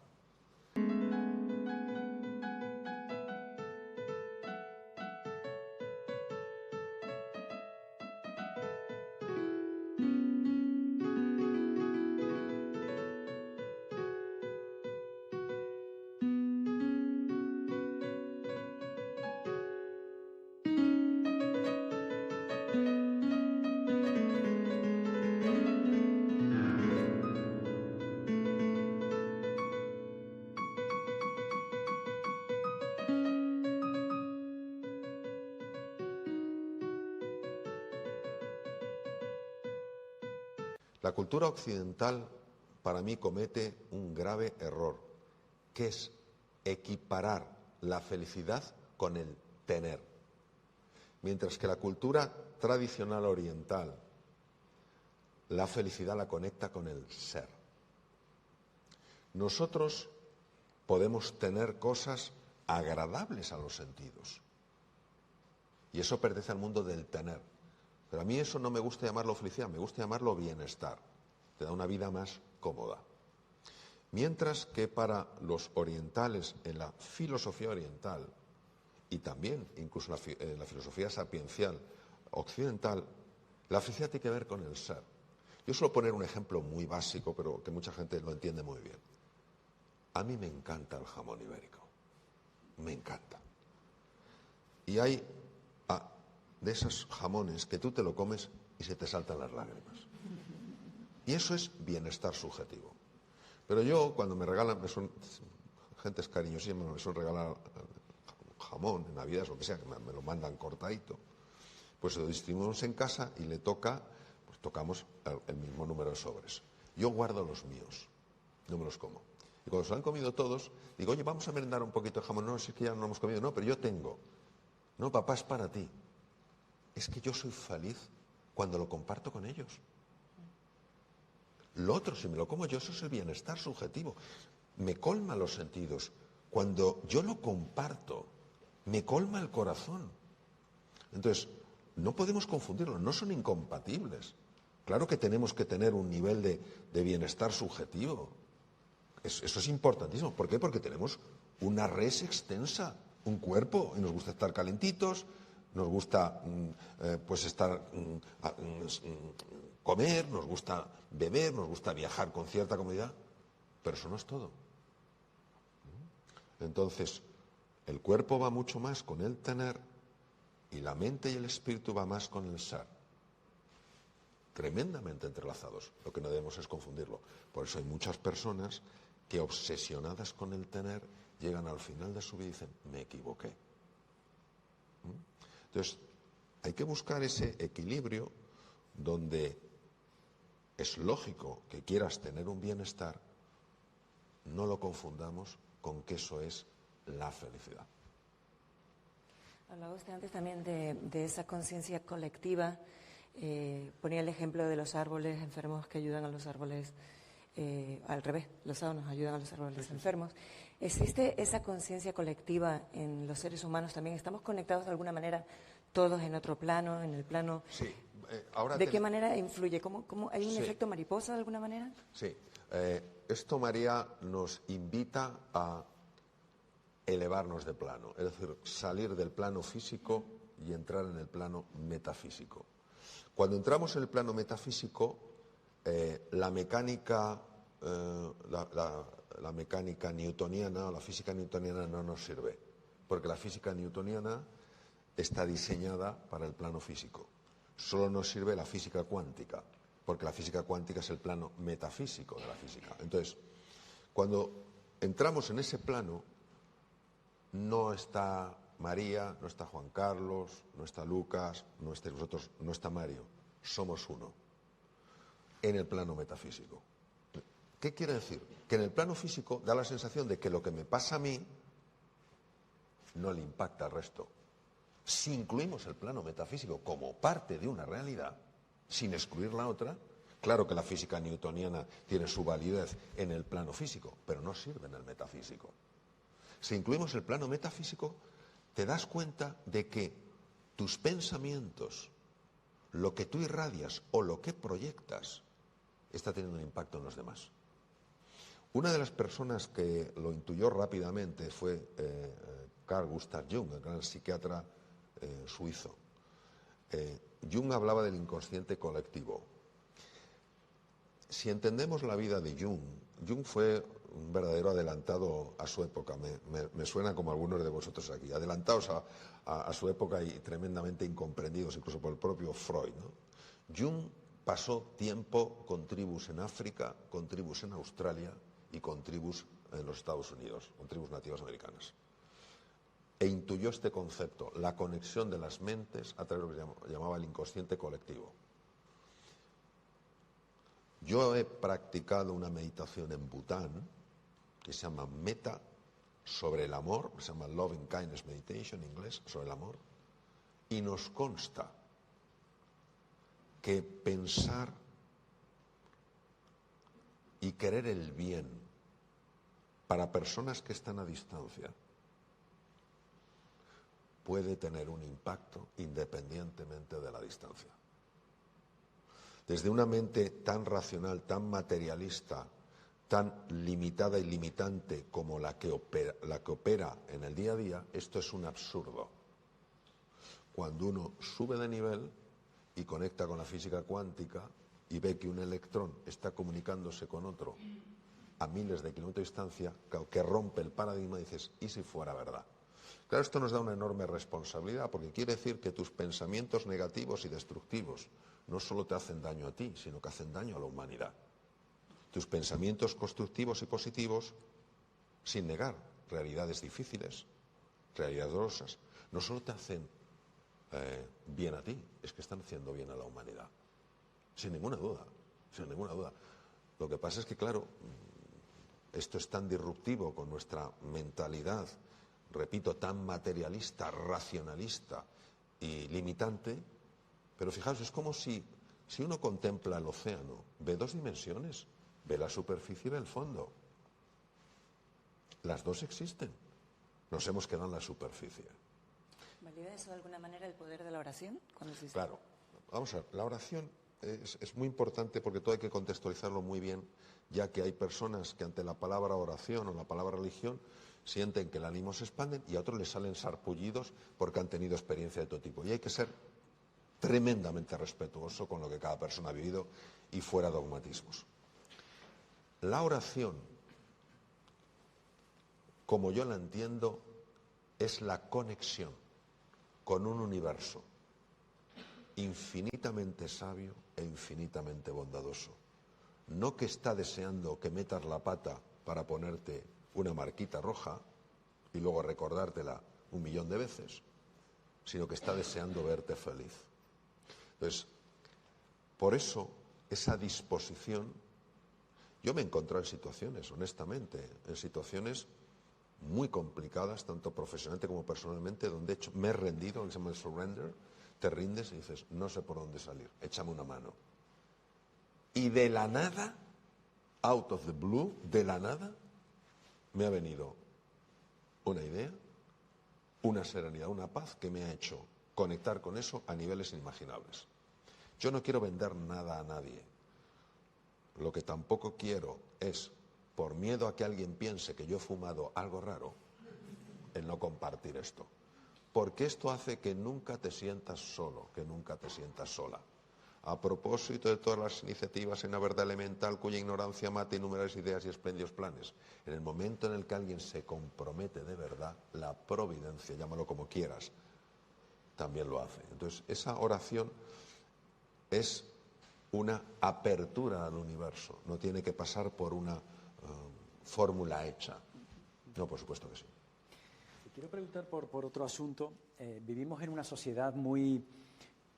La cultura occidental, para mí, comete un grave error, que es equiparar la felicidad con el tener. Mientras que la cultura tradicional oriental, la felicidad la conecta con el ser. Nosotros podemos tener cosas agradables a los sentidos, y eso pertenece al mundo del tener. Pero a mí eso no me gusta llamarlo felicidad, me gusta llamarlo bienestar. Te da una vida más cómoda. Mientras que para los orientales, en la filosofía oriental, y también incluso en la filosofía sapiencial occidental, la felicidad tiene que ver con el ser. Yo suelo poner un ejemplo muy básico, pero que mucha gente lo entiende muy bien. A mí me encanta el jamón ibérico. Me encanta. Y hay de esos jamones que tú te lo comes y se te saltan las lágrimas. Y eso es bienestar subjetivo. Pero yo, cuando me regalan, gente es cariñosísima, me suelen regalar jamón en Navidad, lo que sea, que me lo mandan cortadito, pues lo distribuimos en casa y le toca, pues tocamos el mismo número de sobres. Yo guardo los míos, no me los como. Y cuando se lo han comido todos, digo, oye, vamos a merendar un poquito de jamón. No, si es que ya no hemos comido. No, pero yo tengo. No, papá, es para ti. Es que yo soy feliz cuando lo comparto con ellos. Lo otro, si me lo como yo, eso es el bienestar subjetivo. Me colma los sentidos. Cuando yo lo comparto, me colma el corazón. Entonces, no podemos confundirlo, no son incompatibles. Claro que tenemos que tener un nivel de bienestar subjetivo. Eso es importantísimo. ¿Por qué? Porque tenemos una res extensa, un cuerpo, y nos gusta estar calentitos, nos gusta comer, nos gusta beber, nos gusta viajar con cierta comodidad, pero eso no es todo. Entonces, el cuerpo va mucho más con el tener y la mente y el espíritu va más con el ser. Tremendamente entrelazados. Lo que no debemos es confundirlo. Por eso hay muchas personas que, obsesionadas con el tener, llegan al final de su vida y dicen, me equivoqué. Entonces, hay que buscar ese equilibrio donde es lógico que quieras tener un bienestar, no lo confundamos con que eso es la felicidad. Hablaba usted antes también de esa conciencia colectiva. Ponía el ejemplo de los árboles enfermos que ayudan a los árboles, al revés, los sábanos ayudan a los árboles enfermos. ¿Existe esa conciencia colectiva en los seres humanos también? ¿Estamos conectados de alguna manera todos en otro plano, en el plano? Sí. ¿De qué manera influye? ¿Cómo hay un efecto mariposa de alguna manera? Sí. Esto, María, nos invita a elevarnos de plano, es decir, salir del plano físico y entrar en el plano metafísico. Cuando entramos en el plano metafísico, la mecánica newtoniana o la física newtoniana no nos sirve, porque la física newtoniana está diseñada para el plano físico. Solo nos sirve la física cuántica, porque la física cuántica es el plano metafísico de la física. Entonces, cuando entramos en ese plano, no está María, no está Juan Carlos, no está Lucas, no estáis vosotros, no está Mario. Somos uno en el plano metafísico. ¿Qué quiere decir? Que en el plano físico da la sensación de que lo que me pasa a mí no le impacta al resto. Si incluimos el plano metafísico como parte de una realidad, sin excluir la otra, claro que la física newtoniana tiene su validez en el plano físico, pero no sirve en el metafísico. Si incluimos el plano metafísico, te das cuenta de que tus pensamientos, lo que tú irradias o lo que proyectas, está teniendo un impacto en los demás. Una de las personas que lo intuyó rápidamente fue Carl Gustav Jung, el gran psiquiatra suizo. Jung hablaba del inconsciente colectivo. Si entendemos la vida de Jung, Jung fue un verdadero adelantado a su época. Me suena como algunos de vosotros aquí, adelantados a su época y tremendamente incomprendidos, incluso por el propio Freud, ¿no? Jung pasó tiempo con tribus en África, con tribus en Australia y con tribus en los Estados Unidos, con tribus nativas americanas. E intuyó este concepto, la conexión de las mentes a través de lo que llamaba el inconsciente colectivo. Yo he practicado una meditación en Bután que se llama Metta, sobre el amor, se llama Love and Kindness Meditation en inglés, sobre el amor, y nos consta que pensar y querer el bien para personas que están a distancia puede tener un impacto independientemente de la distancia. Desde una mente tan racional, tan materialista, tan limitada y limitante como la que opera en el día a día, esto es un absurdo. Cuando uno sube de nivel y conecta con la física cuántica y ve que un electrón está comunicándose con otro a miles de kilómetros de distancia, que rompe el paradigma, dices, ¿y si fuera verdad? Claro, esto nos da una enorme responsabilidad, porque quiere decir que tus pensamientos negativos y destructivos no solo te hacen daño a ti, sino que hacen daño a la humanidad. Tus pensamientos constructivos y positivos, sin negar realidades difíciles, realidades dolorosas, no solo te hacen bien a ti, es que están haciendo bien a la humanidad. Sin ninguna duda, sin ninguna duda. Lo que pasa es que, claro, esto es tan disruptivo con nuestra mentalidad, repito, tan materialista, racionalista y limitante, pero fijaos, es como si uno contempla el océano, ve dos dimensiones, ve la superficie y ve el fondo. Las dos existen. Nos hemos quedado en la superficie. ¿Valida eso de alguna manera el poder de la oración? Claro. Vamos a ver, la oración es muy importante porque todo hay que contextualizarlo muy bien, ya que hay personas que ante la palabra oración o la palabra religión sienten que el ánimo se expande y a otros les salen sarpullidos porque han tenido experiencia de todo tipo. Y hay que ser tremendamente respetuoso con lo que cada persona ha vivido y fuera dogmatismos. La oración, como yo la entiendo, es la conexión con un universo infinitamente sabio e infinitamente bondadoso. No que está deseando que metas la pata para ponerte una marquita roja y luego recordártela 1.000.000 de veces, sino que está deseando verte feliz. Entonces, por eso, esa disposición, yo me he encontrado en situaciones, honestamente, en situaciones muy complicadas, tanto profesionalmente como personalmente, donde de hecho me he rendido, lo que se llama el surrender, te rindes y dices, no sé por dónde salir, échame una mano. Y de la nada, out of the blue, de la nada, me ha venido una idea, una serenidad, una paz que me ha hecho conectar con eso a niveles inimaginables. Yo no quiero vender nada a nadie. Lo que tampoco quiero es, por miedo a que alguien piense que yo he fumado algo raro, el no compartir esto. Porque esto hace que nunca te sientas solo, que nunca te sientas sola. A propósito de todas las iniciativas en la verdad elemental, cuya ignorancia mata innumerables ideas y espléndidos planes, en el momento en el que alguien se compromete de verdad, la providencia, llámalo como quieras, también lo hace. Entonces, esa oración es una apertura al universo, no tiene que pasar por una fórmula hecha. No, por supuesto que sí. Quiero preguntar por otro asunto. Vivimos en una sociedad muy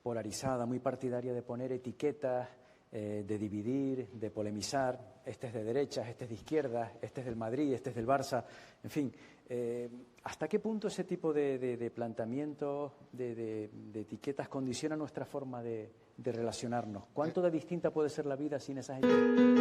polarizada, muy partidaria de poner etiquetas, de dividir, de polemizar. Este es de derechas, este es de izquierdas, este es del Madrid, este es del Barça. En fin, ¿hasta qué punto ese tipo de planteamientos, de etiquetas condiciona nuestra forma de relacionarnos? ¿Cuánto de distinta puede ser la vida sin esas etiquetas?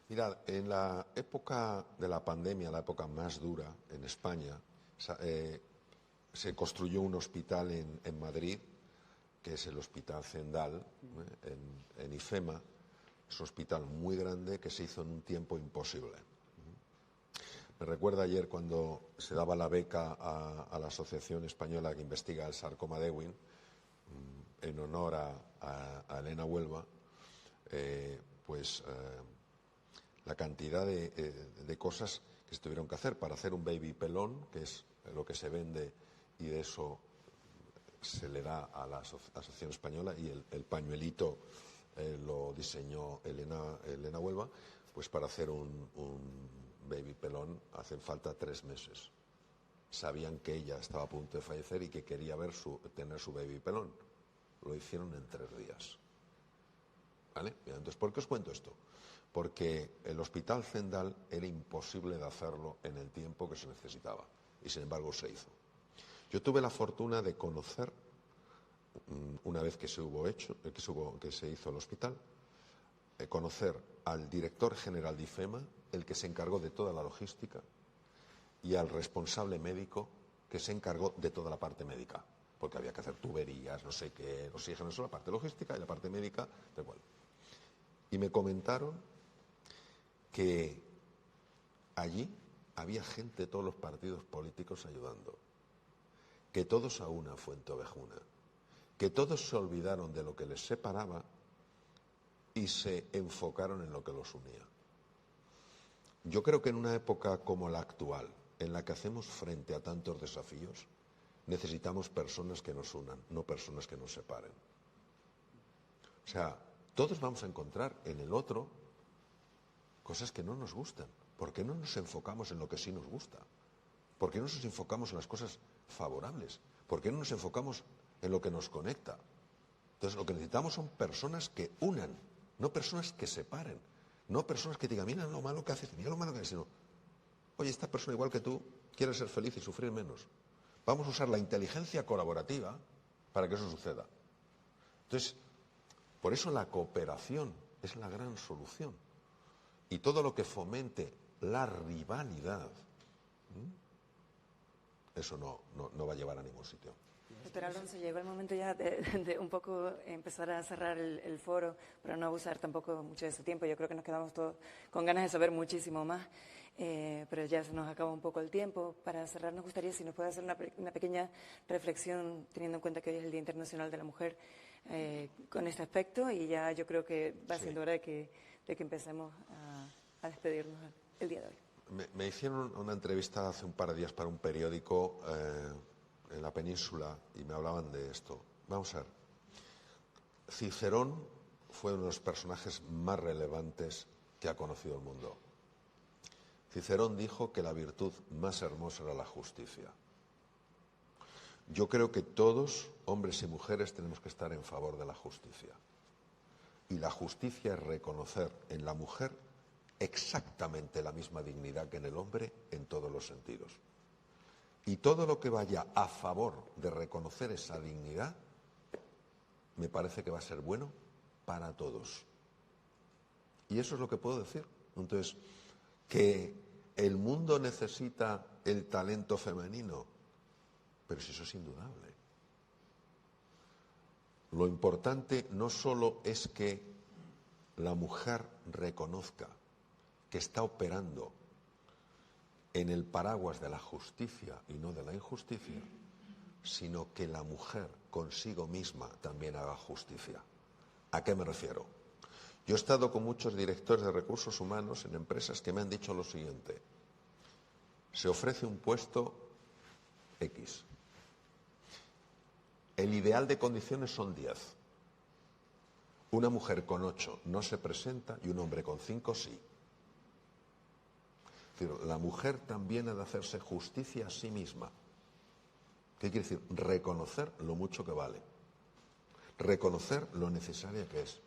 Mirad, en la época de la pandemia, la época más dura en España, se construyó un hospital en Madrid, que es el Hospital Zendal, en IFEMA. Es un hospital muy grande que se hizo en un tiempo imposible. Me recuerda ayer cuando se daba la beca a la Asociación Española que investiga el sarcoma de Ewing, en honor a Elena Huelva, la cantidad de cosas que se tuvieron que hacer para hacer un baby pelón, que es lo que se vende, y de eso se le da a la Asociación Española, y el pañuelito lo diseñó Elena Huelva. Pues para hacer un baby pelón hacen falta 3 meses. Sabían que ella estaba a punto de fallecer y que quería tener su baby pelón. Lo hicieron en 3 días. ¿Vale? Entonces, ¿por qué os cuento esto? Porque el Hospital Zendal era imposible de hacerlo en el tiempo que se necesitaba, y sin embargo se hizo. Yo tuve la fortuna de conocer una vez que se hizo el hospital, conocer al director general de IFEMA, el que se encargó de toda la logística, y al responsable médico que se encargó de toda la parte médica, porque había que hacer tuberías, no sé qué, oxígeno, eso, la parte logística y la parte médica, da igual. Y me comentaron que allí había gente de todos los partidos políticos ayudando, que todos a una Fuenteovejuna, que todos se olvidaron de lo que les separaba y se enfocaron en lo que los unía. Yo creo que en una época como la actual, en la que hacemos frente a tantos desafíos, necesitamos personas que nos unan, no personas que nos separen. O sea, todos vamos a encontrar en el otro cosas que no nos gustan. ¿Por qué no nos enfocamos en lo que sí nos gusta? ¿Por qué no nos enfocamos en las cosas favorables? ¿Por qué no nos enfocamos en lo que nos conecta? Entonces, lo que necesitamos son personas que unan, no personas que separen, no personas que digan, mira lo malo que haces, mira lo malo que haces, sino, oye, esta persona igual que tú quiere ser feliz y sufrir menos. Vamos a usar la inteligencia colaborativa para que eso suceda. Entonces, por eso la cooperación es la gran solución. Y todo lo que fomente la rivalidad, eso no va a llevar a ningún sitio. Doctor Alonso, llegó el momento ya de un poco empezar a cerrar el foro para no abusar tampoco mucho de su tiempo. Yo creo que nos quedamos todos con ganas de saber muchísimo más, pero ya se nos acaba un poco el tiempo. Para cerrar, nos gustaría si nos puede hacer una pequeña reflexión, teniendo en cuenta que hoy es el Día Internacional de la Mujer, con este aspecto, y ya yo creo que va siendo hora de que empecemos a despedirnos el día de hoy. Me hicieron una entrevista hace un par de días para un periódico en la península y me hablaban de esto. Vamos a ver. Cicerón fue uno de los personajes más relevantes que ha conocido el mundo. Cicerón dijo que la virtud más hermosa era la justicia. Yo creo que todos, hombres y mujeres, tenemos que estar en favor de la justicia. Y la justicia es reconocer en la mujer exactamente la misma dignidad que en el hombre en todos los sentidos. Y todo lo que vaya a favor de reconocer esa dignidad, me parece que va a ser bueno para todos. Y eso es lo que puedo decir. Entonces, que el mundo necesita el talento femenino, pero si eso es indudable. Lo importante no solo es que la mujer reconozca que está operando en el paraguas de la justicia y no de la injusticia, sino que la mujer consigo misma también haga justicia. ¿A qué me refiero? Yo he estado con muchos directores de recursos humanos en empresas que me han dicho lo siguiente: se ofrece un puesto X. El ideal de condiciones son 10. Una mujer con 8 no se presenta y un hombre con 5 sí. Es decir, la mujer también ha de hacerse justicia a sí misma. ¿Qué quiere decir? Reconocer lo mucho que vale. Reconocer lo necesaria que es.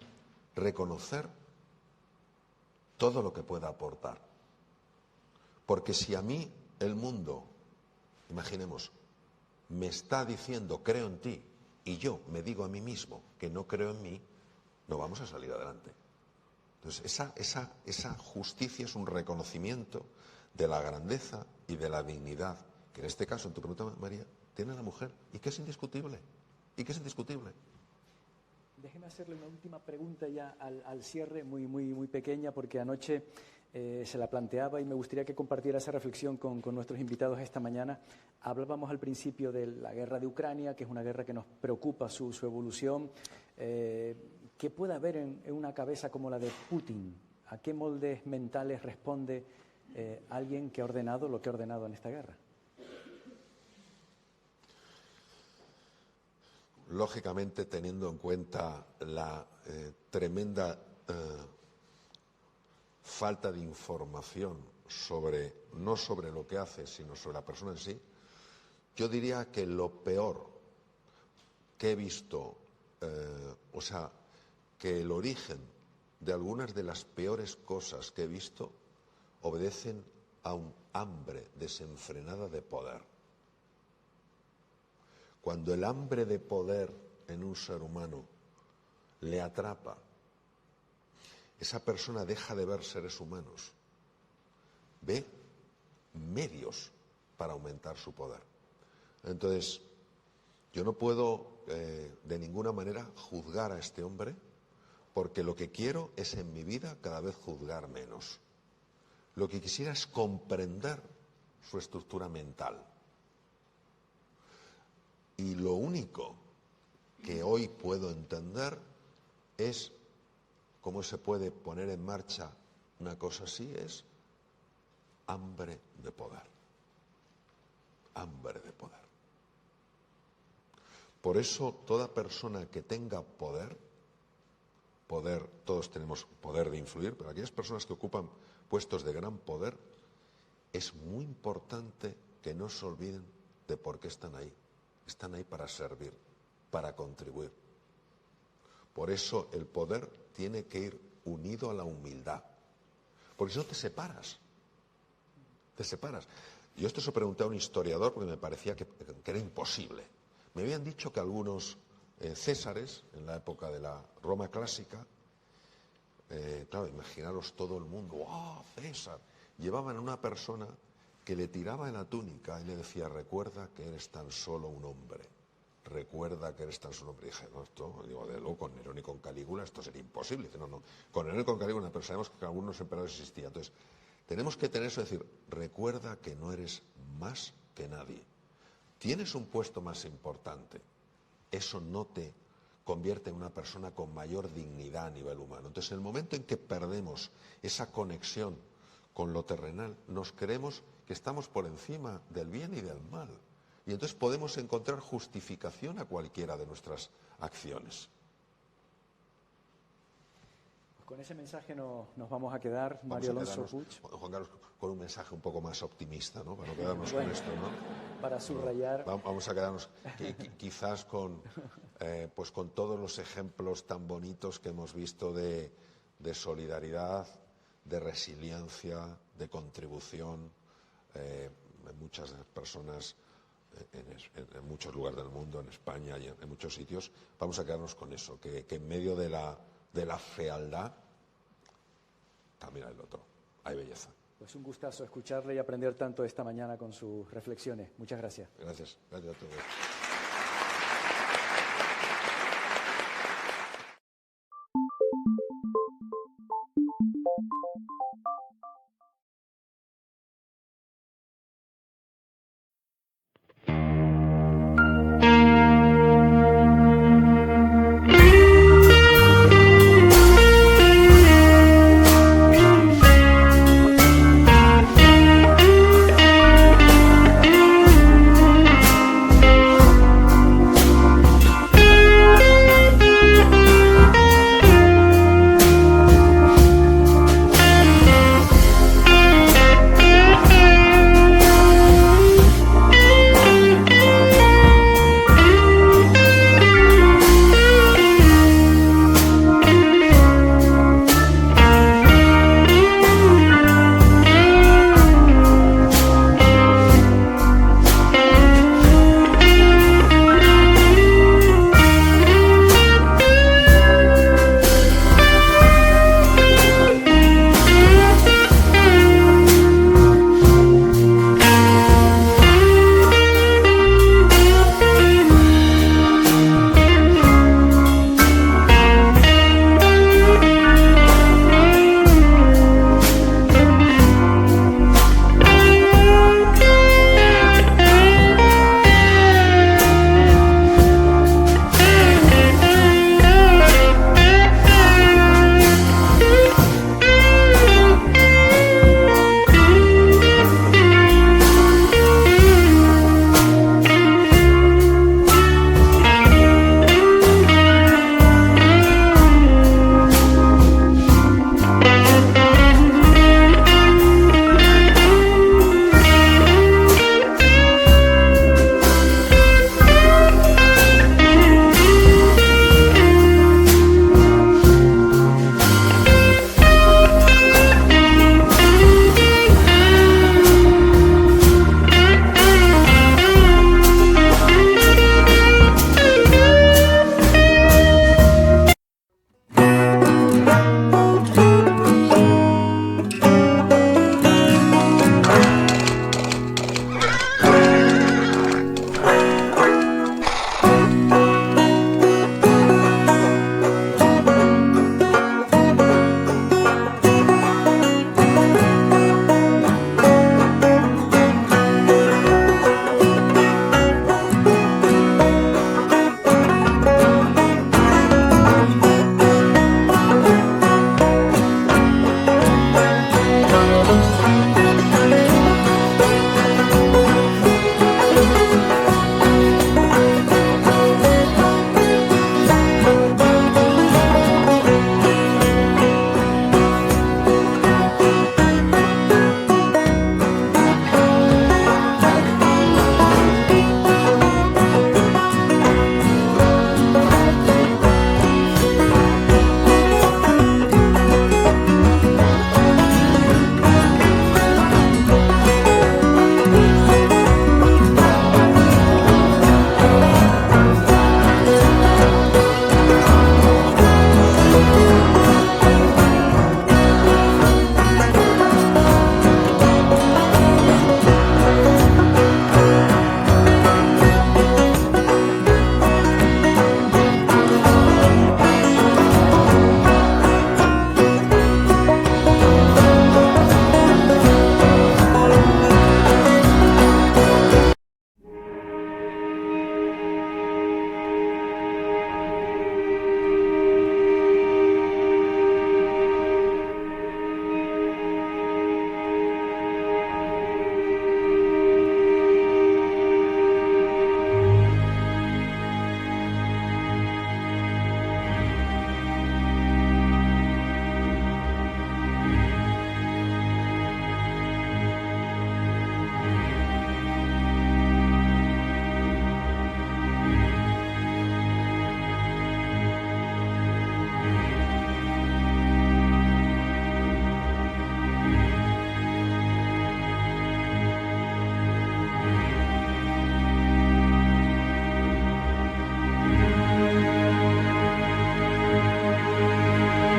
Reconocer todo lo que pueda aportar. Porque si a mí el mundo, imaginemos, me está diciendo creo en ti y yo me digo a mí mismo que no creo en mí, no vamos a salir adelante. Entonces esa justicia es un reconocimiento de la grandeza y de la dignidad que en este caso, en tu pregunta, María, tiene la mujer y que es indiscutible. Y que es indiscutible. Déjeme hacerle una última pregunta ya al cierre, muy pequeña, porque anoche se la planteaba y me gustaría que compartiera esa reflexión con nuestros invitados esta mañana. Hablábamos al principio de la guerra de Ucrania, que es una guerra que nos preocupa su evolución. ¿Qué puede haber en una cabeza como la de Putin? ¿A qué moldes mentales responde alguien que ha ordenado lo que ha ordenado en esta guerra? Lógicamente, teniendo en cuenta la tremenda falta de información no sobre lo que hace, sino sobre la persona en sí, yo diría que lo peor que he visto, que el origen de algunas de las peores cosas que he visto obedecen a un hambre desenfrenada de poder. Cuando el hambre de poder en un ser humano le atrapa, esa persona deja de ver seres humanos, ve medios para aumentar su poder. Entonces, yo no puedo de ninguna manera juzgar a este hombre, porque lo que quiero es en mi vida cada vez juzgar menos. Lo que quisiera es comprender su estructura mental. Y lo único que hoy puedo entender es cómo se puede poner en marcha una cosa así, es hambre de poder. Hambre de poder. Por eso toda persona que tenga poder, todos tenemos poder de influir, pero aquellas personas que ocupan puestos de gran poder, es muy importante que no se olviden de por qué están ahí. Están ahí para servir, para contribuir. Por eso el poder tiene que ir unido a la humildad, porque si no te separas. Te separas. Yo esto se lo pregunté a un historiador porque me parecía que era imposible. Me habían dicho que algunos césares, en la época de la Roma clásica, claro, imaginaros todo el mundo, ¡wow, César! Llevaban a una persona que le tiraba en la túnica y le decía, recuerda que eres tan solo un hombre. Recuerda que eres tan solo un hombre. Y dije, no, esto, digo, de luego con Nerón y con Calígula esto sería imposible. Dice, no, con Nerón y con Calígula, pero sabemos que algunos emperadores existían. Entonces, tenemos que tener eso de decir, recuerda que no eres más que nadie. Tienes un puesto más importante. Eso no te convierte en una persona con mayor dignidad a nivel humano. Entonces, en el momento en que perdemos esa conexión con lo terrenal, nos creemos que estamos por encima del bien y del mal. Y entonces podemos encontrar justificación a cualquiera de nuestras acciones. Con ese mensaje nos vamos a quedar, Mario Alonso Puig. Juan Carlos, con un mensaje un poco más optimista, ¿no? Para no quedarnos con esto, ¿no? Para subrayar. Vamos a quedarnos quizás con todos los ejemplos tan bonitos que hemos visto de solidaridad, de resiliencia, de contribución. Muchas personas en muchos lugares del mundo, en España y en muchos sitios, vamos a quedarnos con eso, que en medio de la fealdad también hay el otro, hay belleza. Pues un gustazo escucharle y aprender tanto esta mañana con sus reflexiones. Muchas gracias. Gracias a todos.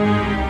Thank